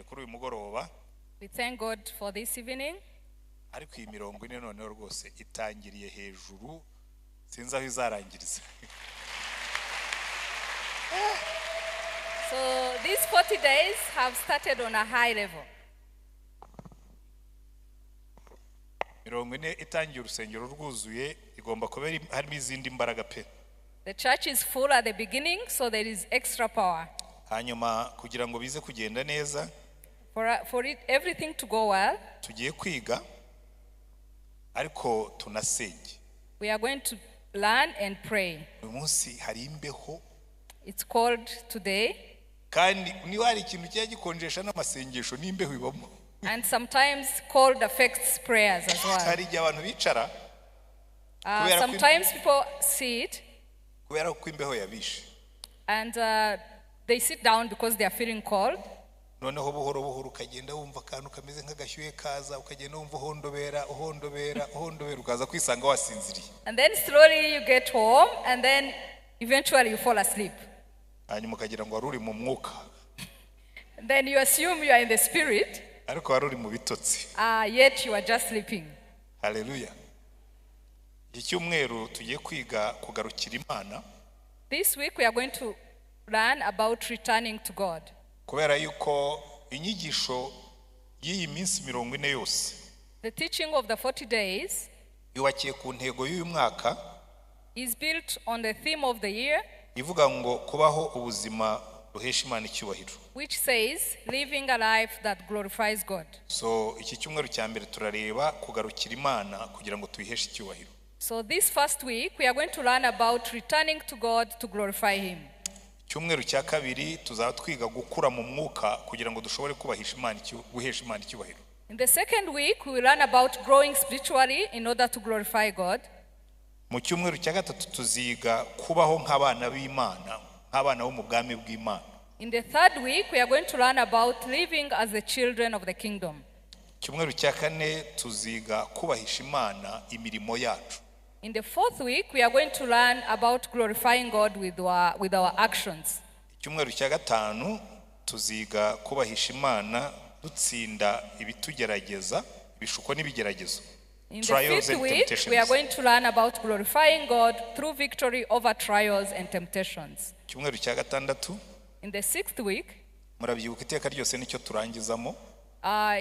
kuri uyu mugoroba. We thank God for this evening. Ariko iyi mirongo ine noneho rwose itangiriye hejuru sinzi aho izarangiriza. So these 40 days have started on a high level. Mirongo ine itangiye urusengero rwuzuye igomba kuba harimo izindi mbaraga pe. The church is full at the beginning, so there is extra power. Hanyuma kugira ngo bize kugenda neza, For everything to go well, tugiye kwiga ariko tunasenge. we are going to learn and pray. Uyu munsi hari imbeho. It's cold today. Kandi niba hari ikintu cyari gikonjesha n'amasengesho n'imbeho ibamo. And sometimes cold affects prayers as well. Hari igihe abantu bicara. Sometimes people sit. Kubera ko imbeho yabishe. And they sit down because they are feeling cold. Noneho buhoro buhoro ukagenda wumva akantu kameze nk'agashyuhe kaza, ukagenda wumva uhondobera ukaza kwisanga wasinziriye. And then slowly you get home and then eventually you fall asleep. Hanyuma ukagira ngo wari uri mu mwuka. Then you assume you are in the spirit. Ariko wari uri mu bitotsi. Yet you are just sleeping. Hallelujah. Iki cyumweru tugiye kwiga kugarukira Imana. This week we are going to learn about returning to God. Kubera yuko inyigisho y'iyi minsi 40 yose. The teaching of the 40 days yubakiye ku ntego y'uyu mwaka. Is built on the theme of the year. Ivuga ngo kubaho ubuzima buhesha Imana icyubahiro. Which says living a life that glorifies God. So iki cyumweru cya mbere turareba kugarukira Imana kugira ngo tuyiheshe icyubahiro. So this first week we are going to learn about returning to God to glorify him. Cyumweru cya kabiri tuzaba twiga gukura mu mwuka kugira ngo dushobore kubahisha Imana guhesha Imana icyubahiro. In the second week we will learn about growing spiritually in order to glorify God. Mu cyumweru cya gatatu tuziga kubaho nk'abana b'Imana, nk'abana bo mu bwami bw'Imana. In the third week we are going to learn about living as the children of the kingdom. Cyumweru cya kane tuziga kubahisha Imana imirimo yacu. In the fourth week we are going to learn about glorifying God with our actions. Cyumweru cya gatanu tuziga kubahisha Imana dutsinda ibitugerageza, ibishuko n'ibigeragezo. In the fifth week we are going to learn about glorifying God through victory over trials and temptations. Cyumweru cya gatandatu. In the sixth week, murabyibuka iteka ryose nicyo turangizamo.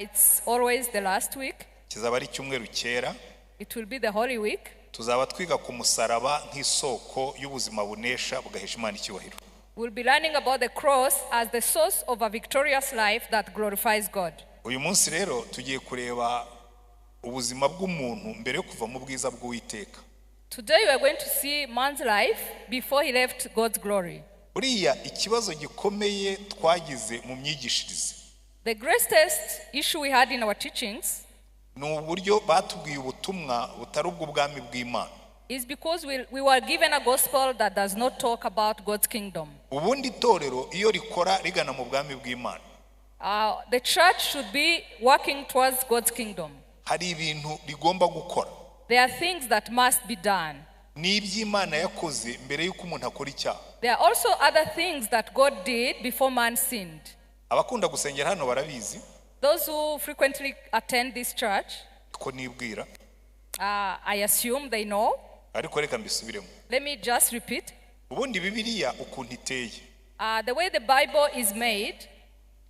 It's always the last week. Kizaba ari cyumweru cyera. It will be the Holy Week. Tuzaba twiga ku musaraba nk'isoko y'ubuzima bunesha bugahesha Imana icyubahiro. We'll be learning about the cross as the source of a victorious life that glorifies God. Uyu munsi rero tugiye kureba ubuzima bw'umuntu mbere yo kuva mu bwiza bw'Uwiteka. Today we are going to see man's life before he left God's glory. Uriya ikibazo gikomeye twagize mu myigishirize. The greatest issue we had in our teachings ni uburyo batubwiye ubutumwa butari ubw'ubwami bw'Imana. Is because we were given a gospel that does not talk about God's kingdom. Ubundi itorero iyo rikora rigana mu bwami bw'Imana. The church should be working towards God's kingdom. Hari ibintu rigomba gukora. There are things that must be done. Ni iby'Imana yakoze mbere yuko umuntu akora icyaha. There are also other things that God did before man sinned. Abakunda gusengera hano barabizi. Those who frequently attend this church, ko nibwira. I assume they know. Ariko reka mbisubiremo. Let me just repeat. Ubundi Bibiliya ukuntu iteye. The way the Bible is made,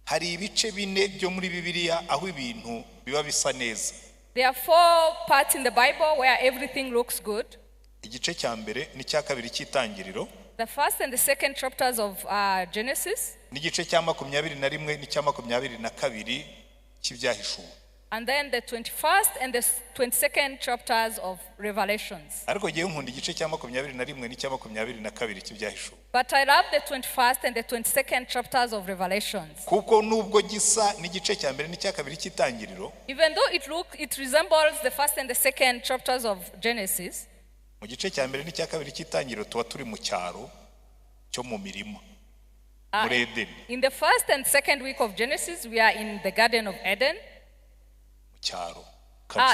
hari ibice bine byo muri Bibiliya aho ibintu biba bisa neza. There are 4 parts in the Bible where everything looks good. Igice cya mbere n'icya kabiri cy'itangiriro. The first and the second chapters of Genesis. N'igice cya 21 n'icya 22 cy'ibyahishuwe. And then the 21st and the 22nd chapters of Revelations. Ariko giye nkunda igice cya 21 n'icya 22 cy'ibyahishuwe. But I love the 21st and the 22nd chapters of Revelations. Kuko nubwo gisa n'igice cya mbere n'icya kabiri cy'itangiriro. Even though it resembles the first and the second chapters of Genesis. Mu gice cya mbere n'icya kabiri cy'itangiriro tuba turi mu cyaro cyo mu mirima. Muri Eden. In the first and second week of Genesis we are in the Garden of Eden. Cyaro.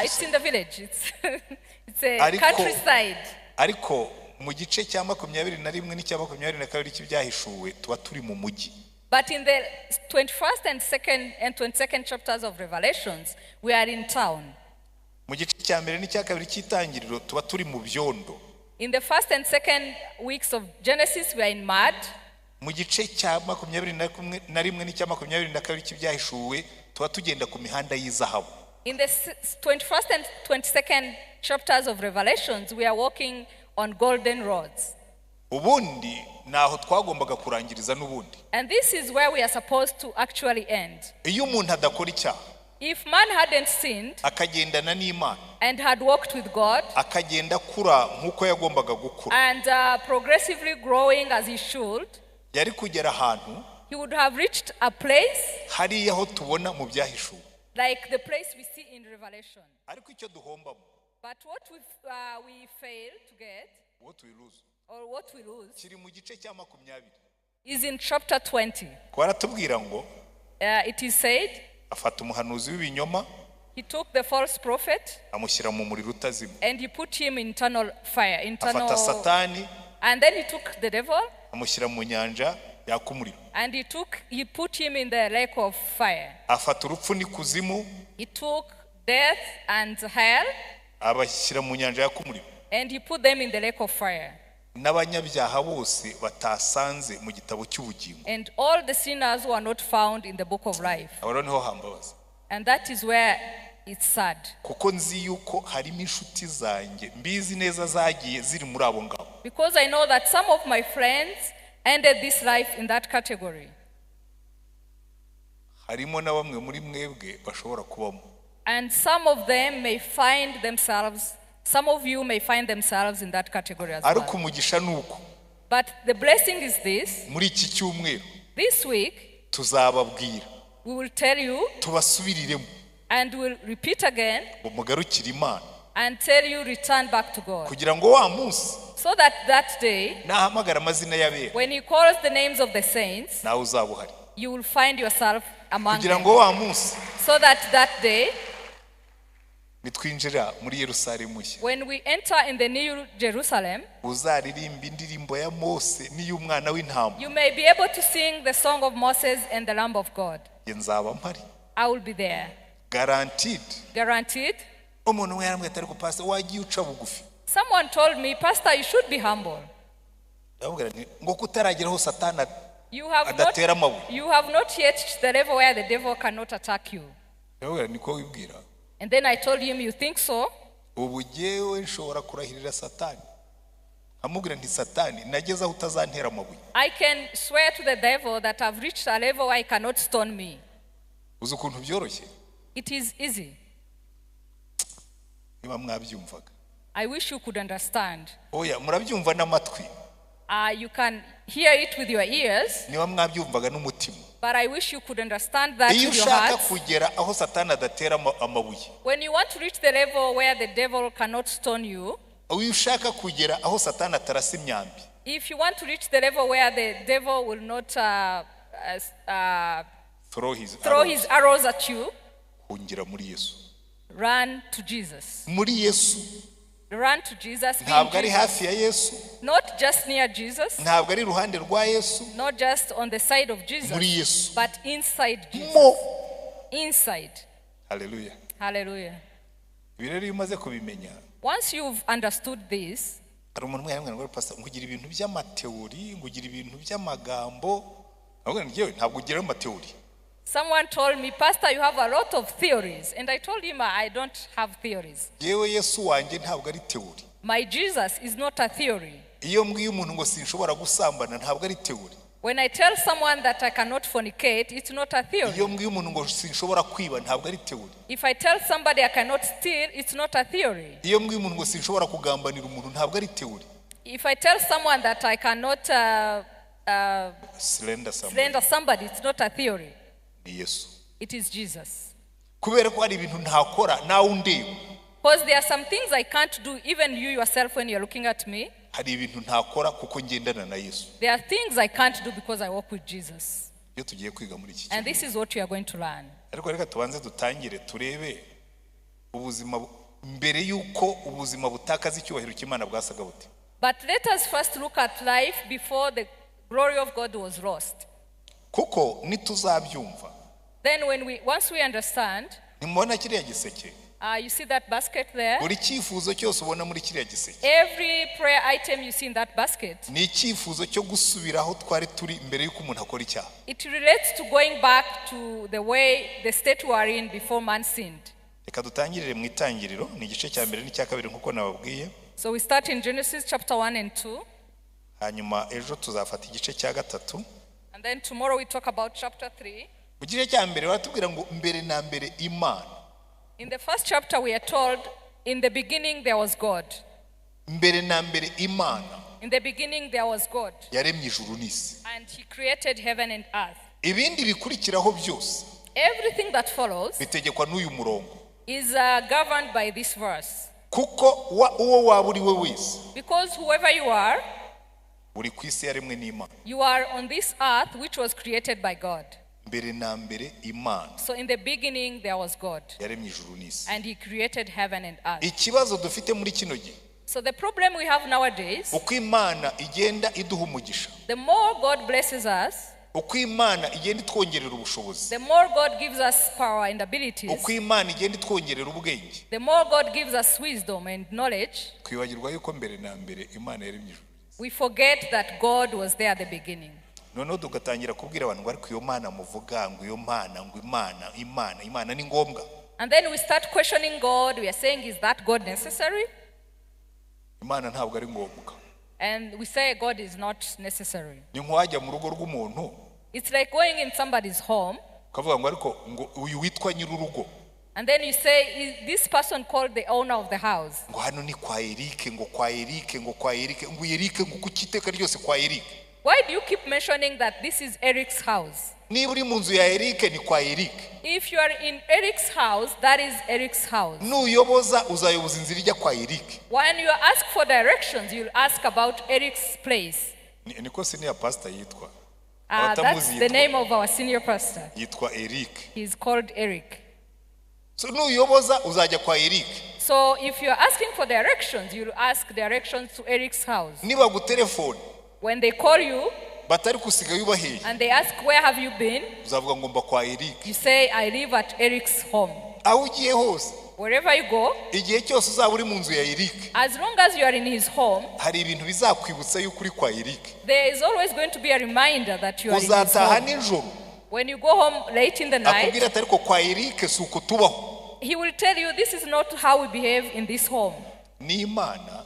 It's in the village. It's a countryside. Ariko mu gice cya 21 n'icya 22 cy'ibyahishuwe tuba turi mu mujyi. But in the 21st and 22nd chapters of Revelations, we are in town. Mu gice cya mbere n'icya kabiri cy'itangiriro tuba turi mu byondo. In the first and second weeks of Genesis, we are in mud. Mu gice cya 21 n'icya 22 cy'ibyahishuwe tuba tugenda ku mihanda y'izahabu. In the 21st and 22nd chapters of Revelations, we are walking on golden roads. Ubundi naho twagombaga kurangiriza n'ubundi. And this is where we are supposed to actually end. Iyo umuntu adakora icyaha, if man hadn't sinned akagendana n'Imana and had walked with God akagenda kura nkuko yagombaga gukura and progressively growing as he should, yari kugera ahantu he would have reached a place hariya ho tubona mu byahishuwe, like the place we see in Revelation. Ariko icyo duhombamo, but what we fail to get, what we lose, or what we lose, kiri mu gice cya 20 is in chapter 20. Kwaratubwira ngo it is said, afata umuhanuzi w'ibinyoma, he took the false prophet amushyira mu muriro utazima, and he put him in eternal fire, afata Satani, and then he took the devil amushyira mu nyanja yaka umuriro, and he put him in the lake of fire. Afata urupfu n'ikuzimu, he took death and hell, abashyira mu nyanja yaka umuriro, and he put them in the lake of fire. N'abanyabyaha bose batasanze mu gitabo cy'ubugingo, and all the sinners who are not found in the book of life. Ahora niho hambabaza. And that is where it's sad. Kuko nzi yuko harimo inshuti zanjye mbizi neza zagiye ziri muri abo ngabo. Because I know that some of my friends ended this life in that category. Harimo na bamwe muri mwebwe bashobora kubamo. And some of them may find themselves, some of you may find themselves in that category as Ariko well. umugisha nuko. But the blessing is this. Muri iki cyumweru This week tuzababwira, we will tell you tubasubiriremo, and we'll repeat again umugarukire Imana, and tell you return back to God. kugira ngo wa munsi So that that day, nahamagara amazina y'abera, when he calls the names of the saints, nawe uzaba uhari. you will find yourself among Kugira them. ngo wa munsi So that that day, nitwinjira muri Yerusalemu nshya, when we enter in the new Jerusalem, uzaririmba indirimbo ya Mose n'iy'umwana w'intama, you may be able to sing the song of Moses and the Lamb of God. Ye nzaba mpari. I will be there. Guaranteed. Guaranteed. Umuntu umwe yaramwe atari ku pastor wagiye uca bugufi. Someone told me, Pastor, you should be humble. Ndabwira nti ngo kutarageraho Satani You have not yet reached the level where the devil cannot attack you. Ndabwira niko wibwira. And then I told him, you think so? Ubu jewe nshobora kurahirira Satani. Amubwira nti Satani nageza utazantera amabuye. I can swear to the devil that I've reached a level where he cannot stone me. Uzi ukuntu byoroshye? It is easy. Niba mwabyumvaga. I wish you could understand. Oya murabyumva n'amatwi. You can hear it with your ears. Niba mwabyumvaga n'umutima. But I wish you could understand that with your heart. Kugera aho Satani adatera amabuye. When you want to reach the level where the devil cannot stone you. Iyo ushaka kugera aho Satani atarasa imyambi. If you want to reach the level where the devil will not throw his arrows at you, hungira muri Yesu. Run to Jesus. Muri Yesu. Run to Jesus. Ntabwo ari hafi ya Yesu. Not just near Jesus. Ntabwo ari iruhande rwa Yesu. Not just on the side of Jesus. Muri Yesu. But inside Jesus. Inside. Hallelujah. Hallelujah. Birero umaze kubimenya. Once you've understood this, ari umuntu mwari ngo pastor ngugira ibintu by'amateori, ngugira ibintu by'amagambo. Ahubwo ngiye ntabwo ugira amateori. Someone told me, Pastor, you have a lot of theories. And I told him, I don't have theories. Yewe Yesu wanjye ntabwo ari teori. My Jesus is not a theory. Iyo mbwiye umuntu ngo sinshobora gusambana ntabwo ari teori. When I tell someone that I cannot fornicate, it's not a theory. Iyo mbwiye umuntu ngo sinshobora kwiba ntabwo ari teori. If I tell somebody I cannot steal, it's not a theory. Iyo mbwiye umuntu ngo sinshobora kugambanira umuntu ntabwo ari teori. If I tell someone that I cannot slender somebody, it's not a theory. Yesu. It is Jesus. Kubera ko hari ibintu ntakora nawe undeba. Because there are some things I can't do, even you yourself when you're looking at me. Hari ibintu ntakora kuko ngendana na Yesu. There are things I can't do because I walk with Jesus. Iyo tugiye kwiga muri iki. And this is what we are going to learn. Ariko reka tubanze dutangire turebe ubuzima mbere yuko ubuzima butakaza icyubahiro cy'Imana bwasaga bute. But let us first look at life before the glory of God was lost. kuko nituzabyumva. Then once we understand, nimubona kiriya giseke, you see that basket there? buri cyifuzo cyose ubona muri kiriya giseke, Every prayer item you see in that basket, ni icyifuzo cyo gusubiraho twari turi mbere y'uko umuntu akora icyaha. it relates to going back to the state we are in before man sinned. Reka dutangirire mu itangiriro, ni igice cya mbere n'icya kabiri nkuko nababwiye. So we start in Genesis chapter 1 and 2. Hanyuma ejo tuzafata igice cya gatatu. And then tomorrow we talk about chapter 3. Mu gice cya mbere baratubwira ngo mbere na mbere Imana. In the first chapter we are told, in the beginning there was God. Mbere na mbere Imana. In the beginning there was God. Yaremye ijuru n'isi. And he created heaven and earth. Ibindi bikurikiraho byose, everything that follows, bitegekwa n'uyu murongo, is governed by this verse. Kuko uwo waba uri we wese, because whoever you are, uri ku isi yaremwe n'Imana. You are on this earth which was created by God. Mbere na mbere Imana. So in the beginning there was God. Yaremye ijuru n'isi. And he created heaven and earth. Ikibazo dufite muri kino gihe, so the problem we have nowadays, uko Imana igenda iduha umugisha, the more God blesses us, uko Imana igenda itwongerera ubushobozi, the more God gives us power and abilities, uko Imana igenda itwongerera ubwenge, the more God gives us wisdom and knowledge, kwibagirwa yuko mbere na mbere Imana yaremye ijuru. we forget that God was there at the beginning. Noneho tugatangira kubwira abantu ngo ariko iyo Mana muvuga ngo iyo Mana ngo Imana ni ngombwa. And then we start questioning God. We are saying, is that God necessary? Imana ntabwo ari ngombwa. And we say God is not necessary. Ni nk'uwajya mu rugo rw'umuntu, It's like going in somebody's home, ukavuga ngo ariko ngo uyu witwa nyir'urugo, and then you say, is this person called the owner of the house? ngo hano ni kwa Eric, ngo kwa Eric, ngo kwa Eric, ngo Eric, ngo kukiteka ryose kwa Eric. Why do you keep mentioning that this is Eric's house? Niba uri mu nzu ya Eric ni kwa Eric. If you are in Eric's house, that is Eric's house. Nuyoboza uzayoboza inzira ijya kwa Eric. When you ask for directions, you'll ask about Eric's place. Niko senior pastor yitwa. That's the name of our senior pastor. Yitwa Eric. He's called Eric. So nuyoboza uzajya kwa Eric. So if you're asking for directions, you'll ask directions to Eric's house. Niba gutelefone, when they call you, batari kusiga yubaheye, and they ask, where have you been? uzavuga ngo mba kwa Eric. You say, I live at Eric's home. Aho ugiye hose, wherever you go, igihe cyose uzaba uri mu nzu ya Eric, as long as you are in his home, hari ibintu bizakwibutsa yuko uri kwa Eric. There is always going to be a reminder that you are in his Uzataha home. nijoro, when you go home late in the night, akubwira ati ariko kwa Eric si uko tubaho. He will tell you, this is not how we behave in this home. Ni Imana.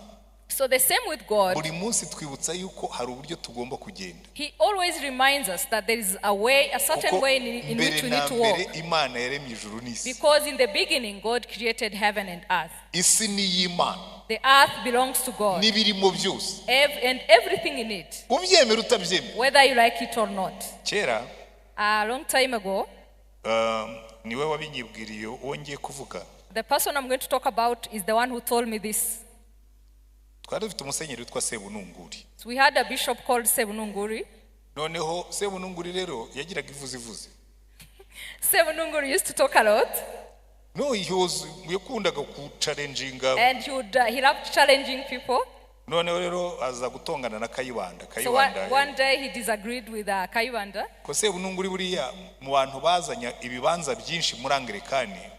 So the same with God. Buri munsi twibutsa yuko hari uburyo tugomba kugenda. He always reminds us that there is a certain way in which we need to walk. Imana yaremye ijuru n'isi. Because in the beginning God created heaven and earth. Isi ni y'Imana. The earth belongs to God. N'ibirimo byose. And everything in it. Ubyemera utabyemera. Whether you like it or not. Kera, a long time ago, niwe wabinyibwiriye uwo ngiye kuvuga. The person I'm going to talk about is the one who told me this. Twari dufite umusenyeri witwa Sebununguri. So we had a bishop called Sebununguri. Noneho Sebununguri rero yagiraga ivuzivuzi. Sebununguri used to talk a lot. No, yakundaga ku challenginga. And he loved challenging people. Noneho rero aza gutongana na Kayibanda. So one day he disagreed with Kayibanda. Ko Sebununguri buriya mu bantu bazanya ibibanza byinshi muri Anglikani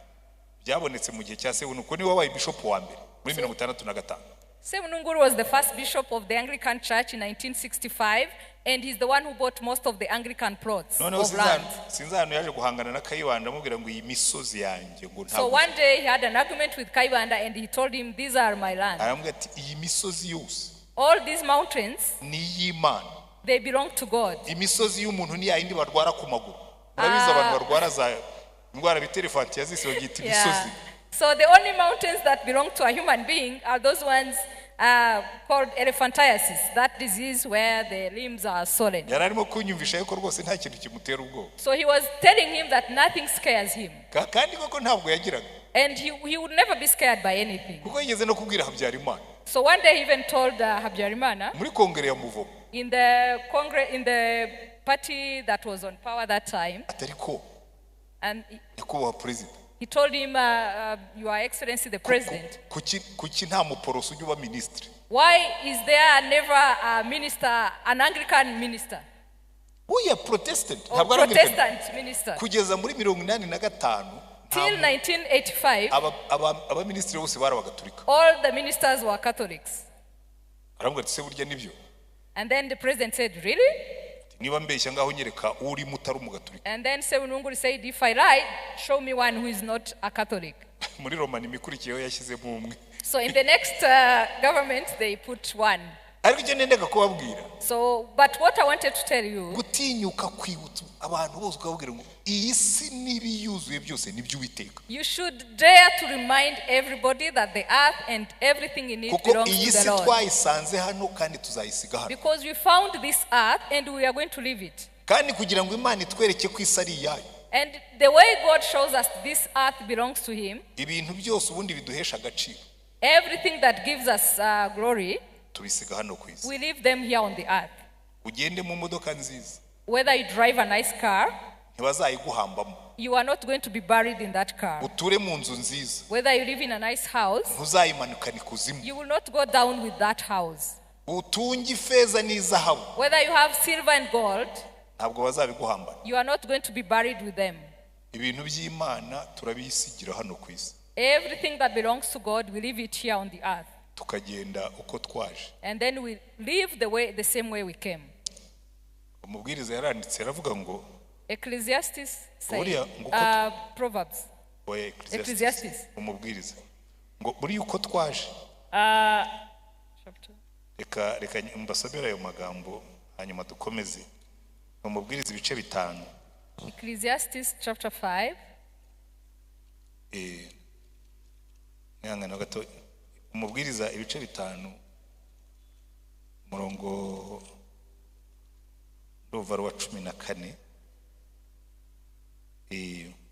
byabonetse mu gihe cya Sebununguri, niwe wabaye bishop wa mbere muri 1965. Sebununguri was the first bishop of the Anglican Church in 1965, and he's the one who bought most of the Anglican plots of land. So one day he had an argument with Kayibanda and he told him, these are my land. All these mountains, they belong to God. So the only mountains that belong to a human being are those ones called elephantiasis, that disease where the limbs are swollen. So he was telling him that nothing scares him. And he would never be scared by anything. So one day he even told Habyarimana, in the party that was on power that time, and he told him, Your Excellency the President, why is there never a minister, an Anglican minister? Uya Protestant. Protestant minister. Kugeza muri 1985. Till 1985. Aba ministry bose bari abagatolika. All the ministers were Catholics. Arambwa ati se burya nibyo. And then the president said, really? Niba mbeshya ngaho nyereka uri mutari umugatolika. And then Sebununguri said, if I lie, show me one who is not a Catholic. Muri Romani mikurikiyeho yashyizemo umwe. So in the next government they put one. Ariko icyo nendaga kubabwira. So but what I wanted to tell you, gutinyuka kwibutsa abantu bose ukababwira ngo iyi si n'ibiyuzuye byose nibyo Uwiteka. You should dare to remind everybody that the earth and everything in it belongs to the Lord. Kuko iyi si twayisanze hano kandi tuzayisiga hano. Because we found this earth and we are going to leave it. Kandi kugira ngo Imana itwereke ko isi ari iyayo. And the way God shows us this earth belongs to him. Ibintu byose ubundi biduhesha agaciro. Everything that gives us glory, tubisiga hano ku isi. We leave them here on the earth. Ugende mu modoka nziza. Whether you drive a nice car, ntibazayiguhambamo. You are not going to be buried in that car. Uture mu nzu nziza. Whether you live in a nice house, ntuzayimanukana ikuzimu. You will not go down with that house. Utunge ifeza n'izahabu. Whether you have silver and gold, ntabwo bazabiguhambana. You are not going to be buried with them. Ibintu by'Imana turabisigira hano ku isi. Everything that belongs to God, we leave it here on the earth. Tukagenda uko twaje. And then we live the same way we came. Umubwiriza yaranditse aravuga ngo Ecclesiastes say, Proverbs. Ecclesiastes. Umubwiriza ngo buri uko twaje. Reka mbasabira ayo magambo hanyuma dukomeze. Umubwiriza ibice bitanu. Ecclesiastes chapter 5. Nyangana gato umubwiriza ibice bitanu murongo ruva rwa 14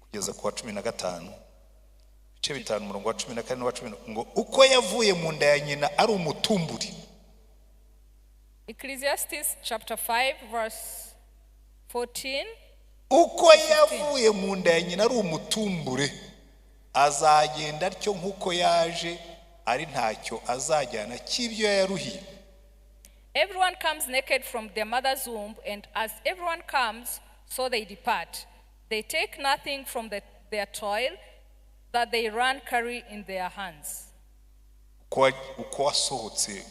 kugeza ku wa 15 ibice bitanu murongo wa 14 n'uwa 10 ngo uko yavuye mu nda ya nyina ari umutumburi. Ecclesiastes chapter 5 verse 14. Uko yavuye mu nda ya nyina ari umutumbure azagenda atyo nkuko yaje ari ntacyo azajyana cy'ibyo yaruhiye. Everyone comes naked from their mother's womb, and as everyone comes, so they depart. They take nothing from their toil that they run carry in their hands. Uko wasohotse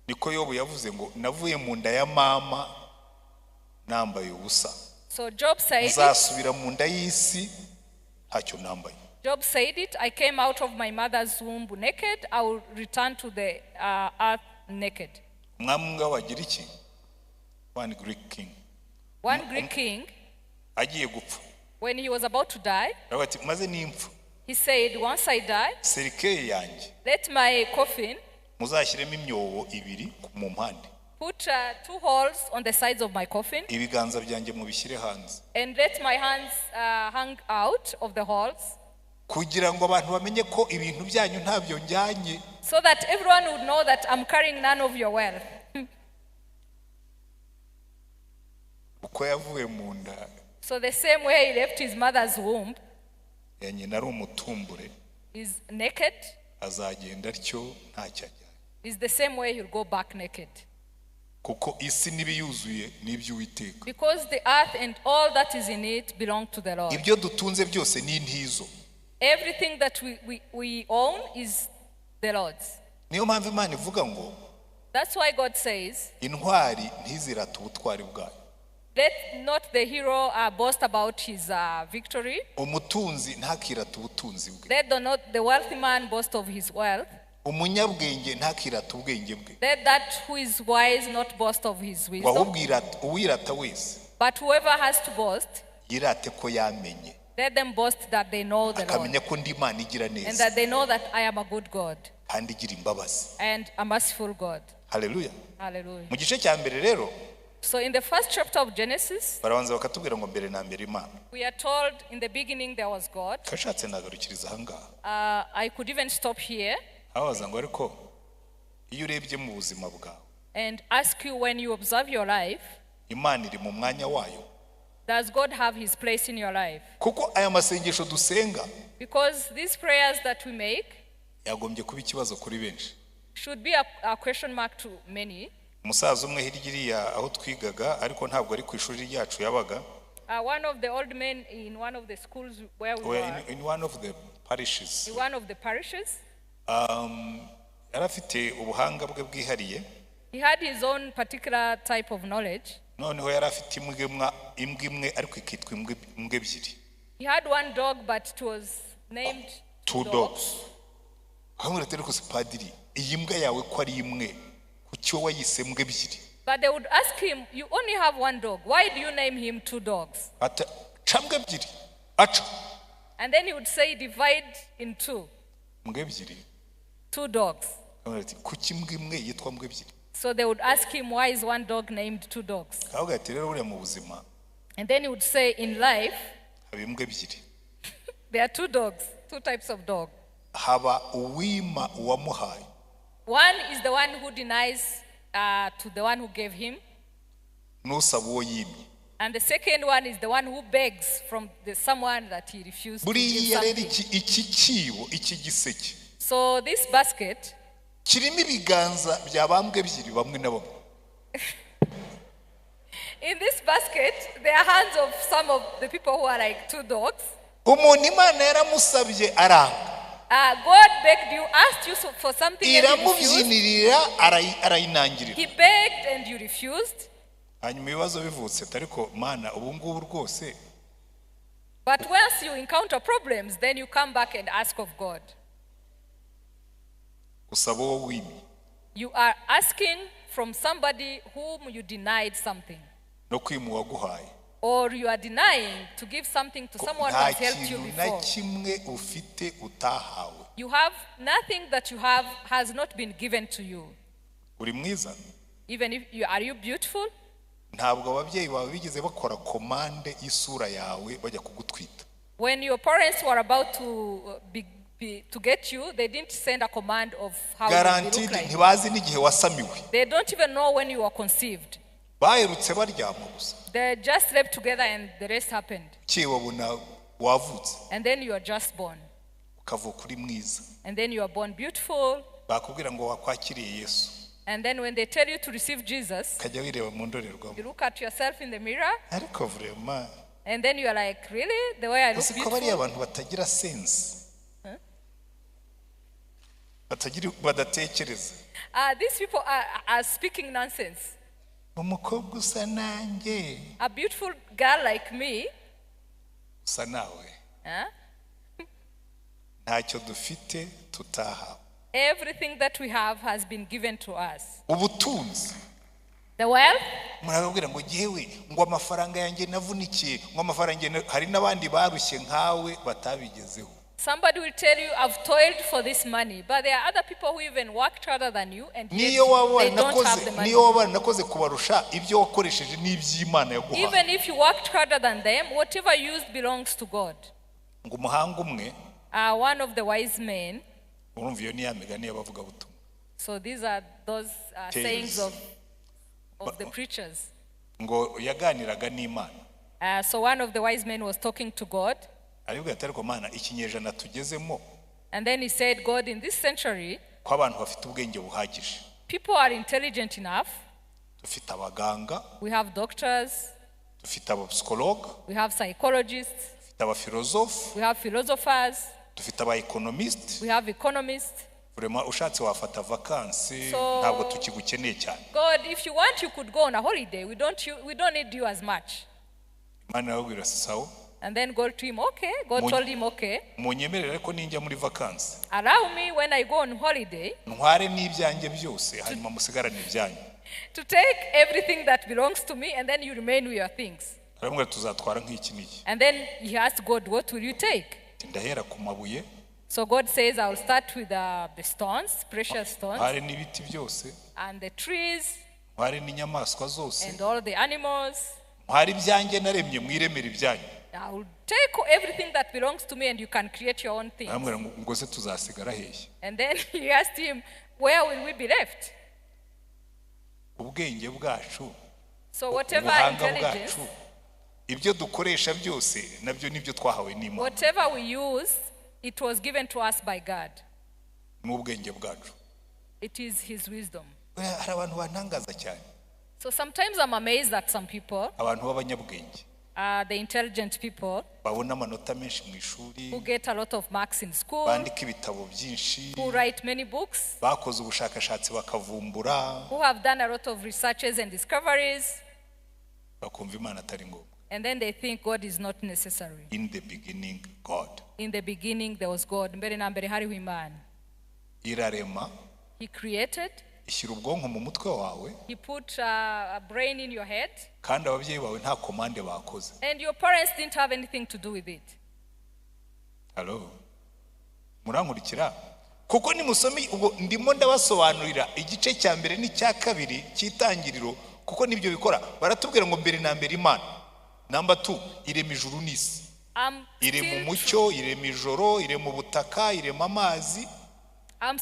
niko Yobu yavuze ngo navuye mu nda ya mama nambaye ubusa. So Job said, nzasubira mu nda y'isi ntacyo nambaye. Job said it, I came out of my mother's womb naked, I will return to the earth naked. Umwami wagira iki? One Greek king. One Greek king, agiye gupfa. When he was about to die, ati maze nimpfa. He said, once I die, serikeye yanjye. Let my coffin muzashyiremo imyobo ibiri mu mpande. Put 2 holes on the sides of my coffin. Ibiganza byanjye mubishyire hanze. And let my hands hang out of the holes. Kugira ngo abantu bamenye ko ibintu byanyu ntabyo njyanye. So that everyone would know that I'm carrying none of your wealth. Uko yavuye mu nda. So the same way he left his mother's womb. Ya nyina ari umutumbure. Is naked. Azagenda atyo ntacyo ajyanye. Is the same way he'll go back naked. Kuko isi n'ibiyuzuye n'ibyo Uwiteka. Because the earth and all that is in it belong to the Lord. Ibyo dutunze byose ni intizo. Everything that we own is the Lord's. Niyo mpamvu Imana ivuga ngo That's why God says, intwari ntizirata ubutwari bwayo. Let not the hero boast about his victory. Umutunzi ntakirata ubutunzi bwe. Let not the wealthy man boast of his wealth. Umunyabwenge ntakirata ubwenge bwe. Let that who is wise not boast of his wisdom. Uwirata wese. But whoever has to boast, yirate ko yamenye. Let them boast that they know the Lord. Akamenya ko ndi Imana igira neza. And that they know that I am a good God. Kandi igira imbabazi. And a merciful God. Hallelujah. Hallelujah. Mu gice cya mbere rero. So in the first chapter of Genesis, barabanza bakatubwira ngo mbere na mbere Imana. We are told in the beginning there was God. Kashatse nagarukiriza ahangaha. I could even stop here. Abaza ngo ariko iyo urebye mu buzima bwawe. And ask you, when you observe your life, Imana iri mu mwanya wayo. Does God have his place in your life? Kuko aya masengesho dusenga. Because these prayers that we make yagombye kuba ikibazo kuri benshi. Should be a question mark to many. umusaza umwe hirya aho twigaga ariko ntabwo ari ku ishuri ryacu yabaga. One of the old men in one of the schools where we were. In one of the parishes. In one of the parishes. Yarafite ubuhanga bwe bwihariye. He had his own particular type of knowledge. Noneho yarafite imbwa imwe ariko ikitwa imbwa ebyiri. He had one dog but it was named two dogs. Hamwe rero se padiri iyi mbwa yawe ko ari imwe kucyo wayise mbwa ebyiri. But they would ask him, you only have one dog, why do you name him two dogs? Ata chambwa ebyiri acha. And then he would say divide in two. Mbwa ebyiri. Two dogs. Kuki mbwa imwe yitwa mbwa ebyiri. So they would ask him, why is one dog named two dogs? And then he would say, in life, there are two dogs, two types of dog. One is the one who denies to the one who gave him. And the second one is the one who begs from someone that he refused to give something. So this basket, kirimo ibiganza byabambwe ebyiri bamwe na bamwe. In this basket there are hands of some of the people who are like two dogs. Umuntu Imana yaramusabye aranga. God begged you, asked you for something and you iramubyinirira arayinangirira. He begged and you refused. Hanyuma ibibazo bivutse ariko Mana ubu ngubu rwose. But once you encounter problems then you come back and ask of God. You are asking from somebody whom you denied something. Or you are denying to give something to someone who has helped you before. You have nothing that you have has not been given to you. Even if you are you beautiful? When your parents were about to get you, they didn't send a command of how you look like. They don't even know when you were conceived. They just slept together and the rest happened. And then you are just born. And then you are born beautiful. And then when they tell you to receive Jesus, you look at yourself in the mirror. And then you are like, really? The way I look beautiful? These people are speaking nonsense. A beautiful girl like me. Everything that we have has been given to us. The wealth. Somebody will tell you, I've toiled for this money, but there are other people who even worked harder than you and yet they don't have the money. Even if you worked harder than them, whatever you used belongs to God. One of the wise men. So these are those sayings of the preachers. So one of the wise men was talking to God. And then he said, God, in this century, people are intelligent enough. We have doctors. We have psychologists. We have philosophers. We have economists. So, God, if you want, you could go on a holiday. We don't need you as much. And then God to him, okay. God told him, okay. Allow me when I go on holiday to take everything that belongs to me and then you remain with your things. And then he asked God, what will you take? So God says, I will start with the stones, precious stones, and the trees, and all the animals. I will take everything that belongs to me and you can create your own things. And then he asked him, where will we be left? So whatever intelligence, whatever we use, it was given to us by God. It is his wisdom. hari abantu bantangaza cyane. So sometimes I'm amazed at some people, abantu b'abanyabwenge, the intelligent people, babona amanota menshi mu ishuri, who get a lot of marks in school, bandika ibitabo byinshi, who write many books, bakoze ubushakashatsi bakavumbura, who have done a lot of researches and discoveries, bakumva Imana atari ngombwa. and then they think God is not necessary. In the beginning, God. In the beginning there was God. Mbere na mbere hariho Imana. Irarema. He created. Ishyira ubwonko mu mutwe wawe. He put a brain in your head. Kandi ababyeyi bawe nta commande bakoze. And your parents didn't have anything to do with it. Hello. Murankurikira? Kuko nimusome ubwo ndimo ndabasobanurira igice cya mbere n'icya kabiri cy'itangiriro, kuko nibyo bikora. Baratubwira ngo mbere na mbere Imana. Number 2, irema ijuru n'isi. Irema umucyo, irema ijoro, irema ubutaka, irema amazi. I'm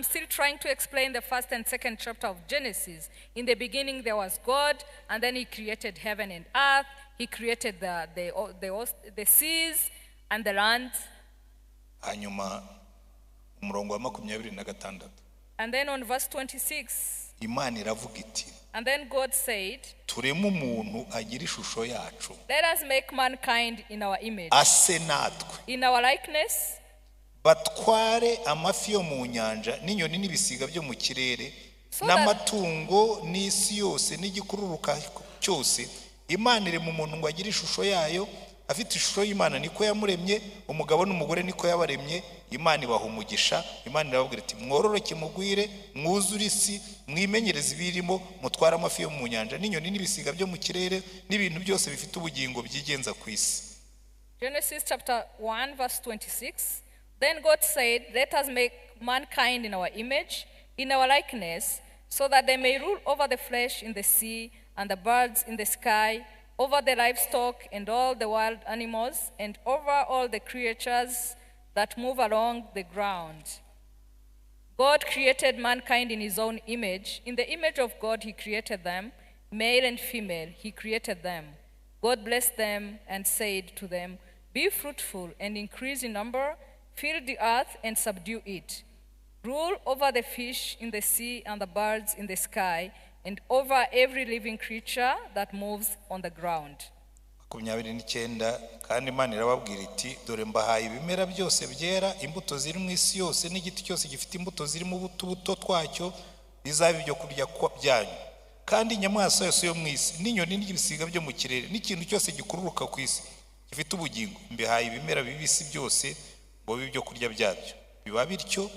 still trying to explain the first and second chapter of Genesis. In the beginning there was God, and then he created heaven and earth. He created the seas and the land. Hanyuma umurongo wa 26. And then on verse 26, Imana iravuga iti, and then God said, tureme umuntu agira ishusho yacu, let us make mankind in our image, ase natwe, in our likeness, batware amafi yo mu nyanja n'inyoni n'ibisiga byo mu kirere n'amatungo n'isi yose n'igikururuka cyose. Imana iri mu muntu ngo agire ishusho yayo, afite ishusho y'Imana niko yamuremye, umugabo n'umugore niko yabaremye. Imana ibaha umugisha. Imana irababwira iti, mwororoke mugwire, mwuzure isi, mwimenyereze ibirimo, mutware amafi yo mu nyanja n'inyoni n'ibisiga byo mu kirere n'ibintu byose bifite ubugingo byigenza ku isi. Genesis chapter 1 verse 26. Then God said, let us make mankind in our image, in our likeness, so that they may rule over the flesh in the sea and the birds in the sky, over the livestock and all the wild animals, and over all the creatures that move along the ground. God created mankind in his own image. In the image of God he created them, male and female he created them. God blessed them and said to them, be fruitful and increase in number, fill the earth and subdue it. Rule over the fish in the sea and the birds in the sky, and over every living creature that moves on the ground. 29. Kandi Imana irababwira iti, dore mbahaye ibimera byose byera, imbuto ziri mu isi yose n'igiti cyose gifite imbuto ziri mu buto twacyo, bizaba ibyo kurya byanyu. Kandi inyamaswa yose yo mu isi n'inyoni n'ibisiga byo mu kirere n'ikintu cyose gikururuka ku isi gifite ubugingo, mbihaye ibimera bibisi byose ngo bibe ibyo kurya byabyo. Biba bityo.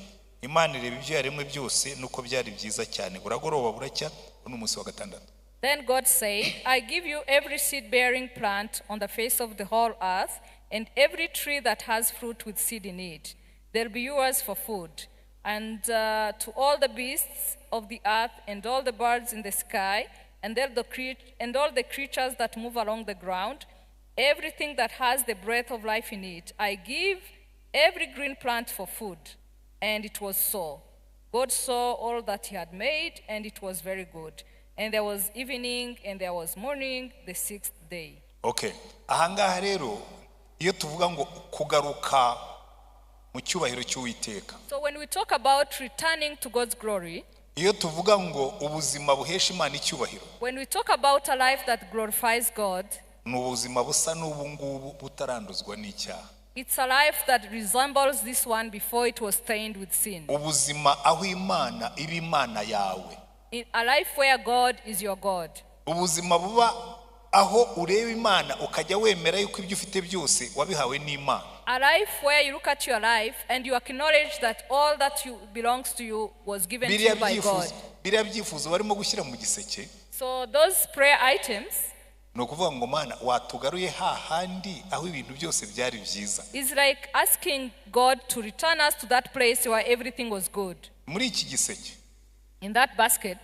Imana ireba ibyo yaremwe byose nuko byari byiza cyane. Buragoroba buracya, n'umunsi wa gatandatu. Then God said, I give you every seed-bearing plant on the face of the whole earth, and every tree that has fruit with seed in it. They'll be yours for food. And to all the beasts of the earth, and all the birds in the sky, and all the creatures that move along the ground, everything that has the breath of life in it, I give every green plant for food. And it was so. God saw all that he had made, and it was very good. And there was evening, and there was morning, the 6th day. Okay. Ahangaha rero iyo tuvuga ngo kugaruka mu cyubahiro cy'Uwiteka. So when we talk about returning to God's glory, iyo tuvuga ngo ubuzima buhesha Imana icyubahiro, when we talk about a life that glorifies God, ni ubuzima busa n'ubu ngubu butaranduzwa n'icyaha. It's a life that resembles this one before it was stained with sin. Ubuzima aho Imana iba Imana yawe. A life where God is your God. Ubuzima buba aho ureba Imana ukajya wemera yuko ibyo ufite byose wabihawe n'Imana. A life where you look at your life and you acknowledge that all that belongs to you was given to you by God. Biriya byifuzo barimo gushyira mu giseke. So those prayer items, no kuvuga ngo Mana watugaruye hahandi aho ibintu byose byari byiza. It's like asking God to return us to that place where everything was good. Muri iki giseke. In that basket.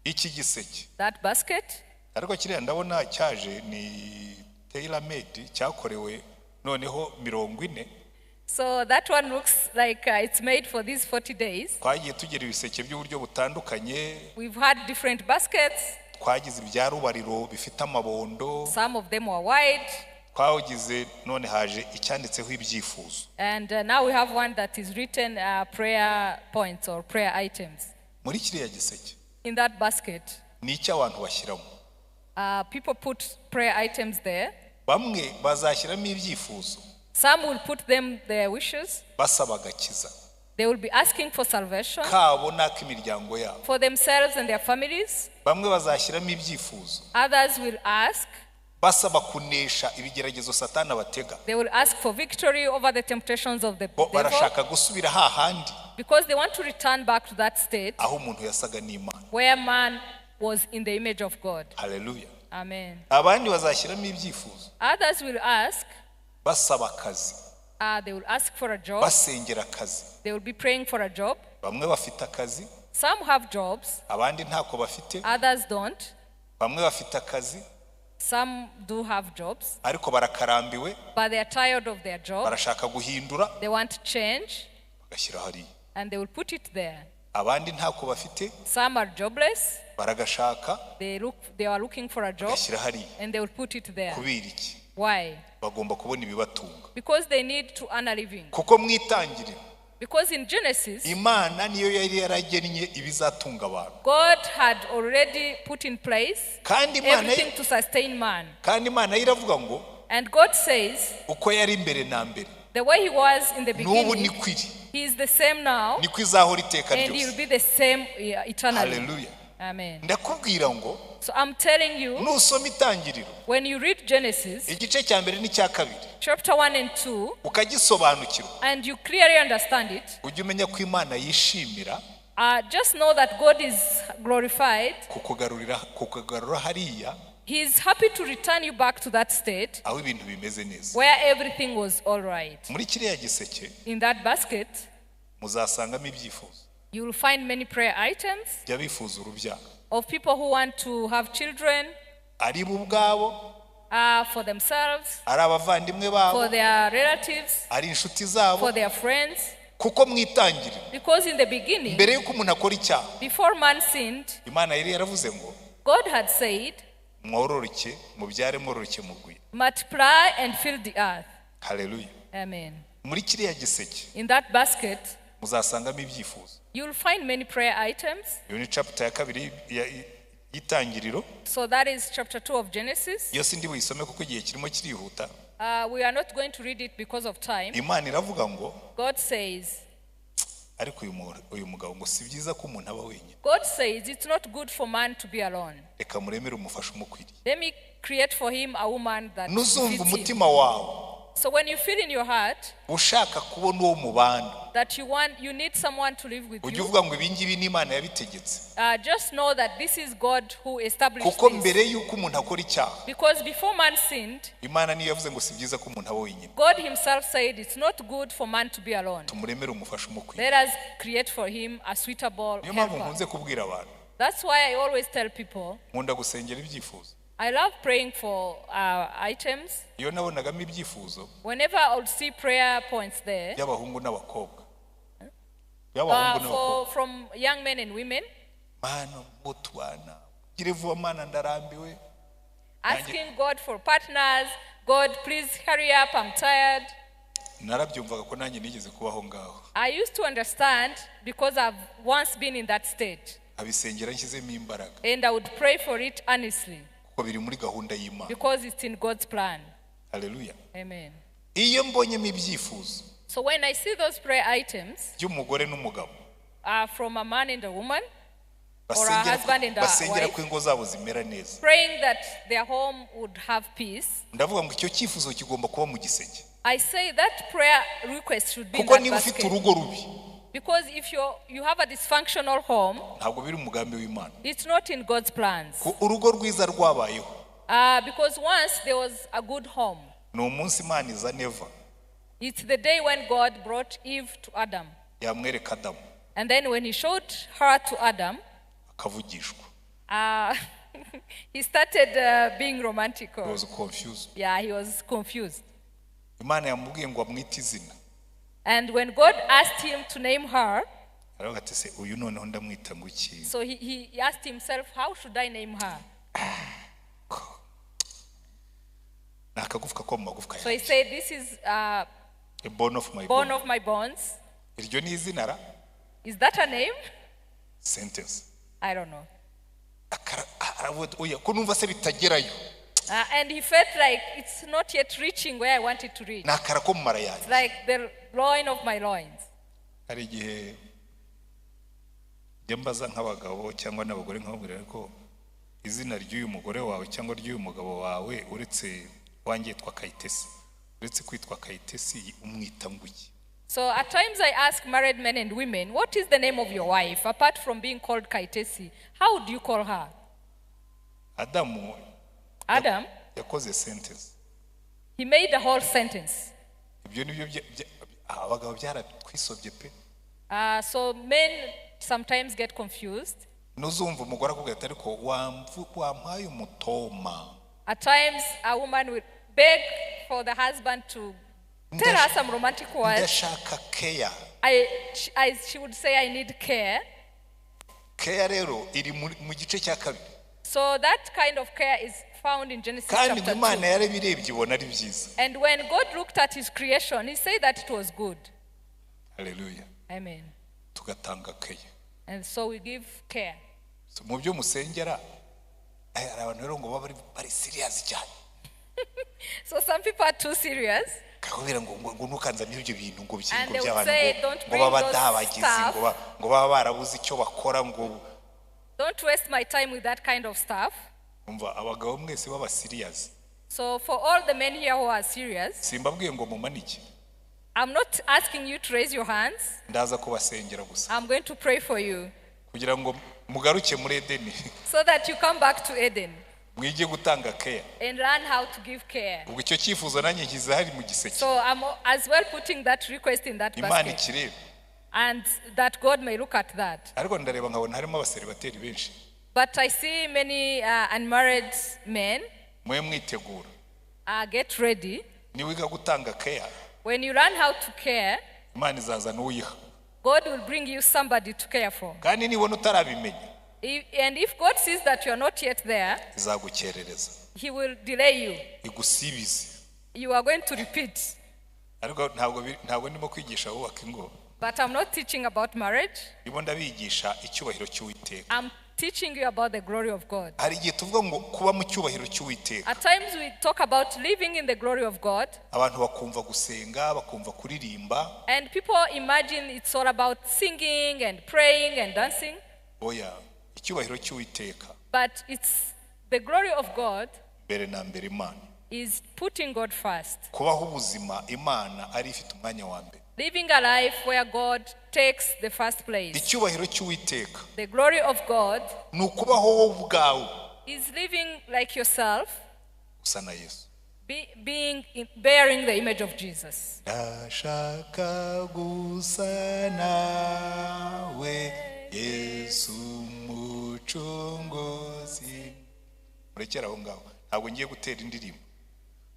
Iki giseke. That basket. Ariko kiriya ndabona cyaje ni tailor made cyakorewe noneho 40. So that one looks like it's made for these 40 days. Twagiye tugera ibiseke by'uburyo butandukanye. We've had different baskets. Twagize ibyarubariro bifite amabondo. Some of them were wide. Twagize none haje icyanditseho ibyifuzo. And now we have one that is written prayer points or prayer items. muri kiriya giseke in that basket, ni icyo abantu bashyiramo. People put prayer items there. Bamwe bazashyiramo ibyifuzo. Some will put them their wishes. Basaba agakiza. They will be asking for salvation kabo n'ak'imiryango yabo. for themselves and their families. Bamwe bazashyiramo ibyifuzo. Others will ask. Basaba kunesha ibigeragezo Satani abatega. They will ask for victory over the temptations of the devil. Barashaka gusubira hahandi. Because they want to return back to that state aho umuntu yasaga n'Imana. where man was in the image of God. Hallelujah. Amen. Abandi bazashyiramo ibyifuzo. Others will ask. Basaba akazi. They will ask for a job. Basengera akazi. They will be praying for a job. Bamwe bafite akazi. Some have jobs. Abandi ntako bafite. Others don't. Bamwe bafite akazi. Some do have jobs. Ariko barakarambiwe. But they are tired of their job. Barashaka guhindura. They want to change. Bagashyira hariya. And they will put it there. Abandi ntako bafite. Some are jobless. Baragashaka. They are looking for a job. Bagashyira hariya. And they will put it there. Kubera iki? Why? Bagomba kubona ibibatunga. Because they need to earn a living. Kuko mwitangirira. Because in Genesis, Imana niyo yari yaragennye ibizatunga abantu. God had already put in place everything to sustain man. Kandi Imana iravuga ngo, and God says, uko yari imbere na mbere, the way he was in the n'ubu beginning, nikwiri, he is the same now, niko izahora iteka and he will ryose. be the same eternally. Hallelujah. Amen. Ndakubwira ngo, so I'm telling you, nusoma itangiriro, when you read Genesis, igice cya mbere n'icya kabiri, chapter 1 and 2, ukagisobanukirwa, and you clearly understand it, ujye umenya ko Imana yishimira, just know that God is glorified. kukugarura hariya, he is happy to return you back to that state aho ibintu bimeze neza. where everything was all right. Muri kiriya giseke, in that basket, muzasangamo ibyifuzo. You will find many prayer items by'abifuza urubyaro, of people who want to have children, ari bo ubwabo, for themselves, ari abavandimwe babo, for their relatives, ari inshuti zabo, for their friends. Kuko mwitangirira, because in the beginning, mbere yuko umuntu akora icyaha, before man sinned, Imana yari yaravuze ngo, God had said, mwororoke, mubyare mwororoke mugwiye. Multiply and fill the earth. Hallelujah. Amen. Muri kiriya giseke, in that basket, muzasangamo ibyifuzo. You will find many prayer items. Iyo ni chapter ya kabiri y'itangiriro. So that is chapter 2 of Genesis. Yo sindi buyisome kuko igihe kirimo kirihuta. We are not going to read it because of time. Imana iravuga ngo, God says, ariko uyu mugabo ngo si byiza ko umuntu aba wenyine. God says it's not good for man to be alone. Reka muremere umufasha umukwiriye. Let me create for him a woman that nuzumva umutima wawe. So when you feel in your heart ushaka kubona uwo mubana, that you need someone to live with ujye uvuga ngo ibi ngibi ni Imana yabitegetse. Just know that this is God who established kuko mbere yuko umuntu akora icyaha, because before man sinned, Imana niyo yavuze ngo si byiza ko umuntu aba wenyine. God himself said it's not good for man to be alone. Tumuremere umufasha umukwiriye. Let us create for him a suitable niyo mpamvu nkunze kubwira abantu. That's why I always tell people, nkunda gusengera ibyifuzo. I love praying for items. Iyo nabonagamo ibyifuzo, whenever I would see prayer points there, y'abahungu n'abakobwa, from young men and women, Mana mutwana gire vuba Mana ndarambiwe, asking God for partners. God, please hurry up, I'm tired. Narabyumvaga ko nanjye nigeze kubaho ngaho. I used to understand because I've once been in that state. Abisengera nshyizemo imbaraga. And I would pray for it earnestly. Biri muri gahunda y'Imana. Because it's in God's plan. Hallelujah. Amen. Iyo mbonyemo ibyifuzo, so when I see those prayer items, by'umugore n'umugabo, from a man and a woman, or a husband and a wife, ko ingo zabo zimera neza, praying that their home would have peace, ndavuga ngo icyo cyifuzo kigomba kuba mu giseke. I say that prayer request should be in that basket. Kuko niba ufite urugo rubi, because if you have a dysfunctional home, ntabwo biri umugambi w'Imana. It's not in God's plans. Urugo rwiza rwabayeho. Because once there was a good home. Ni umunsi Imana iza Eva. It's the day when God brought Eve to Adam. Yamwereka Adamu. And then when he showed her to Adam, akavugishwa. He started being romantic. He was confused. Yeah, he was confused. Imana yamubwiye ngo amwite izina. And when God asked him to name her, so he asked himself, how should I name her? So he said, this is a bone of my bones. Is that a name? sentence. I don't know. And he felt like it's not yet reaching where I want it to reach. It's like the loin of my loins. Hari igihe mbaza nk'abagabo cyangwa n'abagore nkababwira ko izina ry'uyu mugore wawe cyangwa ry'uyu mugabo wawe uretse wanjye yitwa Kayitesi, uretse kwitwa Kayitesi umwita nguki. So at times I ask married men and women, what is the name of your wife apart from being called Kayitesi? How do you call her? Adam yakoze sentence. He made a whole sentence. Ibyo nibyo abagabo byaratwisobye pe. So men sometimes get confused. Nuzumva umugore akubwira ati ariko wampaye umutoma. At times a woman will beg for the husband to tell her some romantic words. Ndashaka care. She would say, I need care. Care rero iri mu gice cya kabiri. So that kind of care is found in Genesis chapter 2. And when God looked at his creation, he said that it was good. Hallelujah. Amen. Tugatanga care. And so we give care. So mu byo musengera abantu rero ngo bari serious cyane. So some people are too serious. Kakubwira ngo nukanzanira ibyo bintu ngo by'abantu ngo badabagize ngo baba barabuze icyo bakora ngo don't waste my time with that kind of stuff. Umva abagabo mwese baba serious. So for all the men here who are serious, simbabwiye ngo mumanike. I'm not asking you to raise your hands. Ndaza kubasengera gusa. I'm going to pray for you. Kugira ngo mugaruke muri Edeni. So that you come back to Eden. Mwige gutanga care. And learn how to give care. Ubwo icyo cyifuzo nanjye kiza hari mu giseke. So I'm as well putting that request in that basket. Imana ikirebe. And that God may look at that. Ariko ndareba nkabona harimo abaseribateri benshi. But I see many unmarried men. Mwe mwitegura. Get ready. Niwiga gutanga care. When you learn how to care, Imana izazana uyiha. God will bring you somebody to care for. Kandi nibona utarabimenya. And if God sees that you are not yet there, izagukerereza. He will delay you. Igusibize. You are going to repeat. Ariko ntabwo ndimo kwigisha ubaka ingo. But I'm not teaching about marriage. Ndimo ndabigisha icyubahiro cy'Uwiteka. I'm teaching you about the glory of God. Hari igihe tuvuga ngo kuba mu cyubahiro cy'Uwiteka. At times we talk about living in the glory of God. Abantu bakumva gusenga, bakumva kuririmba. And people imagine it's all about singing and praying and dancing. Oya, icyubahiro cy'Uwiteka. But it's the glory of God. Mbere na mbere Imana. Is putting God first. Kubaho ubuzima Imana ari ifite umwanya wa mbere. Living a life where God takes the first place. Icyubahiro cy'Uwiteka. The glory of God. Nukubaho wowe ubwawe. Is living like yourself. Usa na Yesu. Bearing the image of Jesus. Ndashaka gusa nawe Yesu mucunguzi. Murekera aho ngaho. Ntabwo ngiye gutera indirimbo.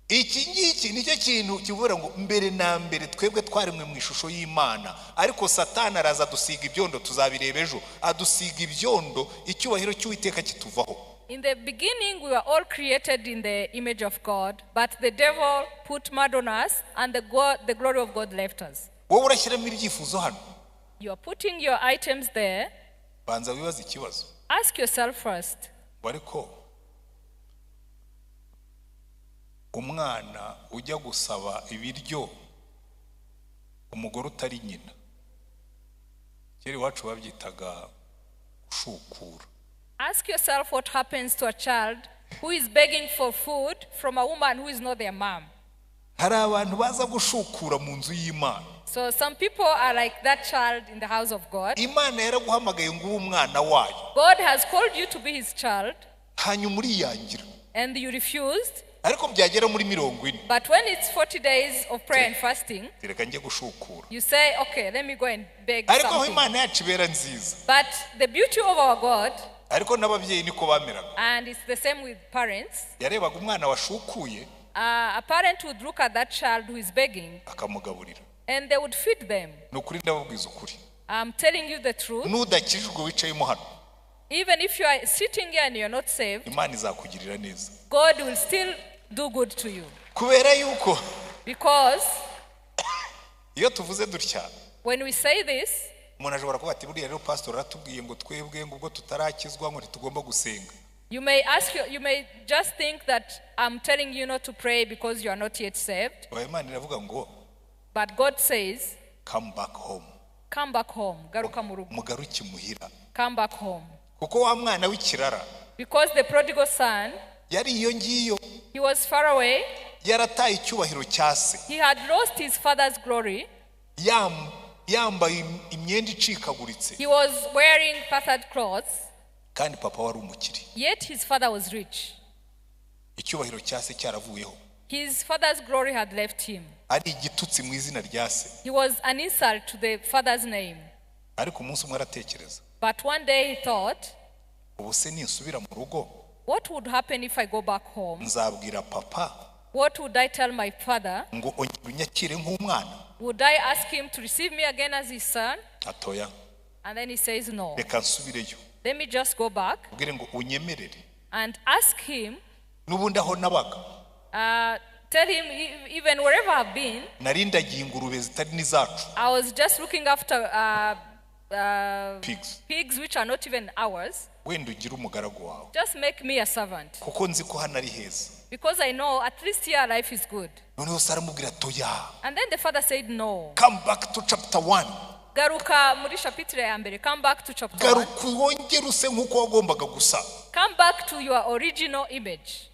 Iki ngiki nicyo kintu kivuga ngo mbere na mbere twebwe twarimwe mu ishusho y'Imana, ariko Satani araza dusiga ibyondo, tuzabireba ejo, adusiga ibyondo, icyubahiro cy'Uwiteka kituvaho. In the beginning we were all created in the image of God, but the devil put mud on us and the glory of God left us. Wowe urashyiramo ibyifuzo hano. You are putting your items there. Banza wibaze ikibazo. Ask yourself first. Bariko umwana ujya gusaba ibiryo umugore utari nyina. Kera iwacu babyitaga gushukura. Ask yourself what happens to a child who is begging for food from a woman who is not their mom. Hari abantu baza gushukura mu nzu y'Imana. So some people are like that child in the house of God. Imana yaraguhamagaye ngo umwana wayo. God has called you to be his child. Hanyuma uriyangira. And you refused. Ariko byagera muri 40. But when it's 40 days of prayer and fasting, reka njye gushukura. You say, okay, let me go and beg something. Ariko Imana yacu ibera nziza. But the beauty of our God, ariko n'ababyeyi niko bameraga. And it's the same with parents. Yarebaga umwana washukuye. A parent would look at that child who is begging. Akamugaburira. And they would feed them. Nukuri ndababwiza ukuri. I'm telling you the truth. Nudakijwe wicayemo hano. Even if you are sitting here and you're not saved, Imana izakugirira neza. God will still do good to you. Kubera yuko. Because iyo tuvuze dutya. When we say this, umuntu ashobora kuba ati buriya rero pastor aratubwiye ngo twebwe ngo ubwo tutarakizwa ngo ntitugomba gusenga. You may just think that I'm telling you not to pray because you are not yet saved. But God says, come back home. Come back home. Garuka mu rugo. Mugaruki muhira. Come back home. Kuko wa mwana w'ikirara. Because the prodigal son, yari iyo ngiyo. He was far away. Yarataye icyubahiro cya se. He had lost his father's glory. Yambaye imyenda icikaguritse. He was wearing tattered clothes. Kandi papa wari umukire. Yet his father was rich. Icyubahiro cya se cyaravuyeho. His father's glory had left him. Ari igitutsi mu izina rya se. He was an insult to the father's name. Ariko umunsi umwe aratekereza. But one day he thought, ubu se ninsubira mu rugo, what would happen if I go back home? Nzabwira papa. What would I tell my father? Ngo unyakire nk'umwana. Would I ask him to receive me again as his son? Atoya. And then he says no. Reka nsubireyo. Let me just go back and ask him, tell him even wherever I've been, I was just looking after pigs which are not even ours. Just make me a servant. Because I know at least here life is good. And then the father said no. Come back to chapter 1. Garuka muri chapitre ya mbere. Come back to chapter 1. Come back to your original image.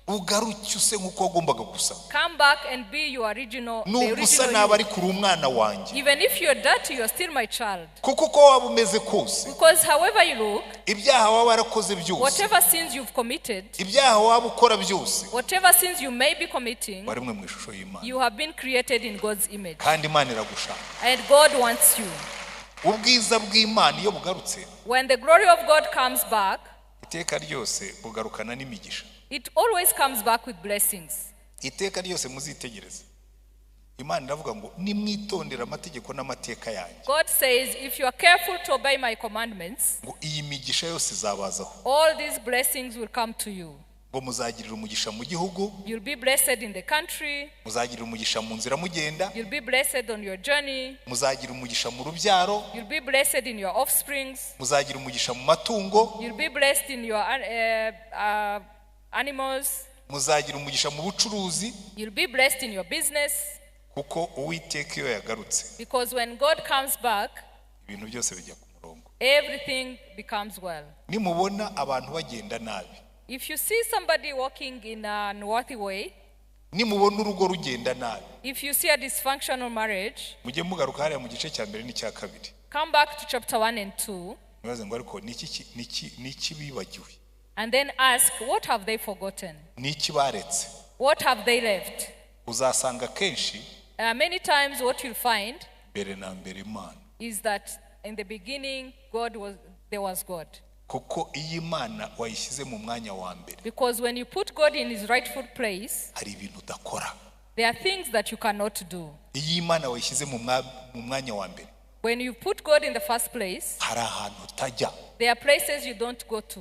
Come back and be your original, the original you. Even if you're dirty, you're still my child. Because however you look, whatever sins you've committed, whatever sins you may be committing, you have been created in God's image. And God wants you. When the glory of God comes back, it always comes back with blessings. God says, if you are careful to obey my commandments, all these blessings will come to you. You'll be blessed in the country. You'll be blessed on your journey. You'll be blessed in your offsprings. You'll be blessed in your animals. You'll be blessed in your business. Because when God comes back, everything becomes well. If you see somebody walking in an unworthy way, if you see a dysfunctional marriage, come back to chapter 1 and 2 and then ask, what have they forgotten? What have they left? Many times what you'll find is that in the beginning there was God. Because when you put God in his rightful place, there are things that you cannot do. When you put God in the first place, there are places you don't go to.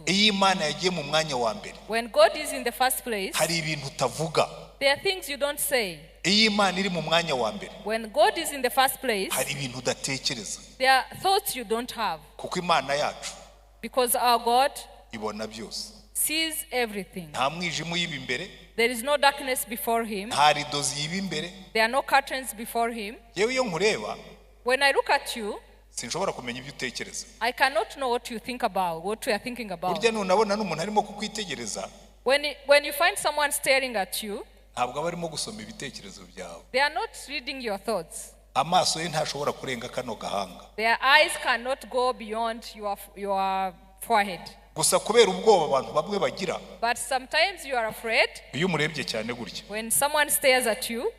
When God is in the first place, there are things you don't say. When God is in the first place, there are thoughts you don't have. Because our God sees everything. There is no darkness before him. There are no curtains before him. When I look at you, I cannot know what you think about, what you are thinking about. When you find someone staring at you, they are not reading your thoughts. Their eyes cannot go beyond your forehead. But sometimes you are afraid when someone stares at you,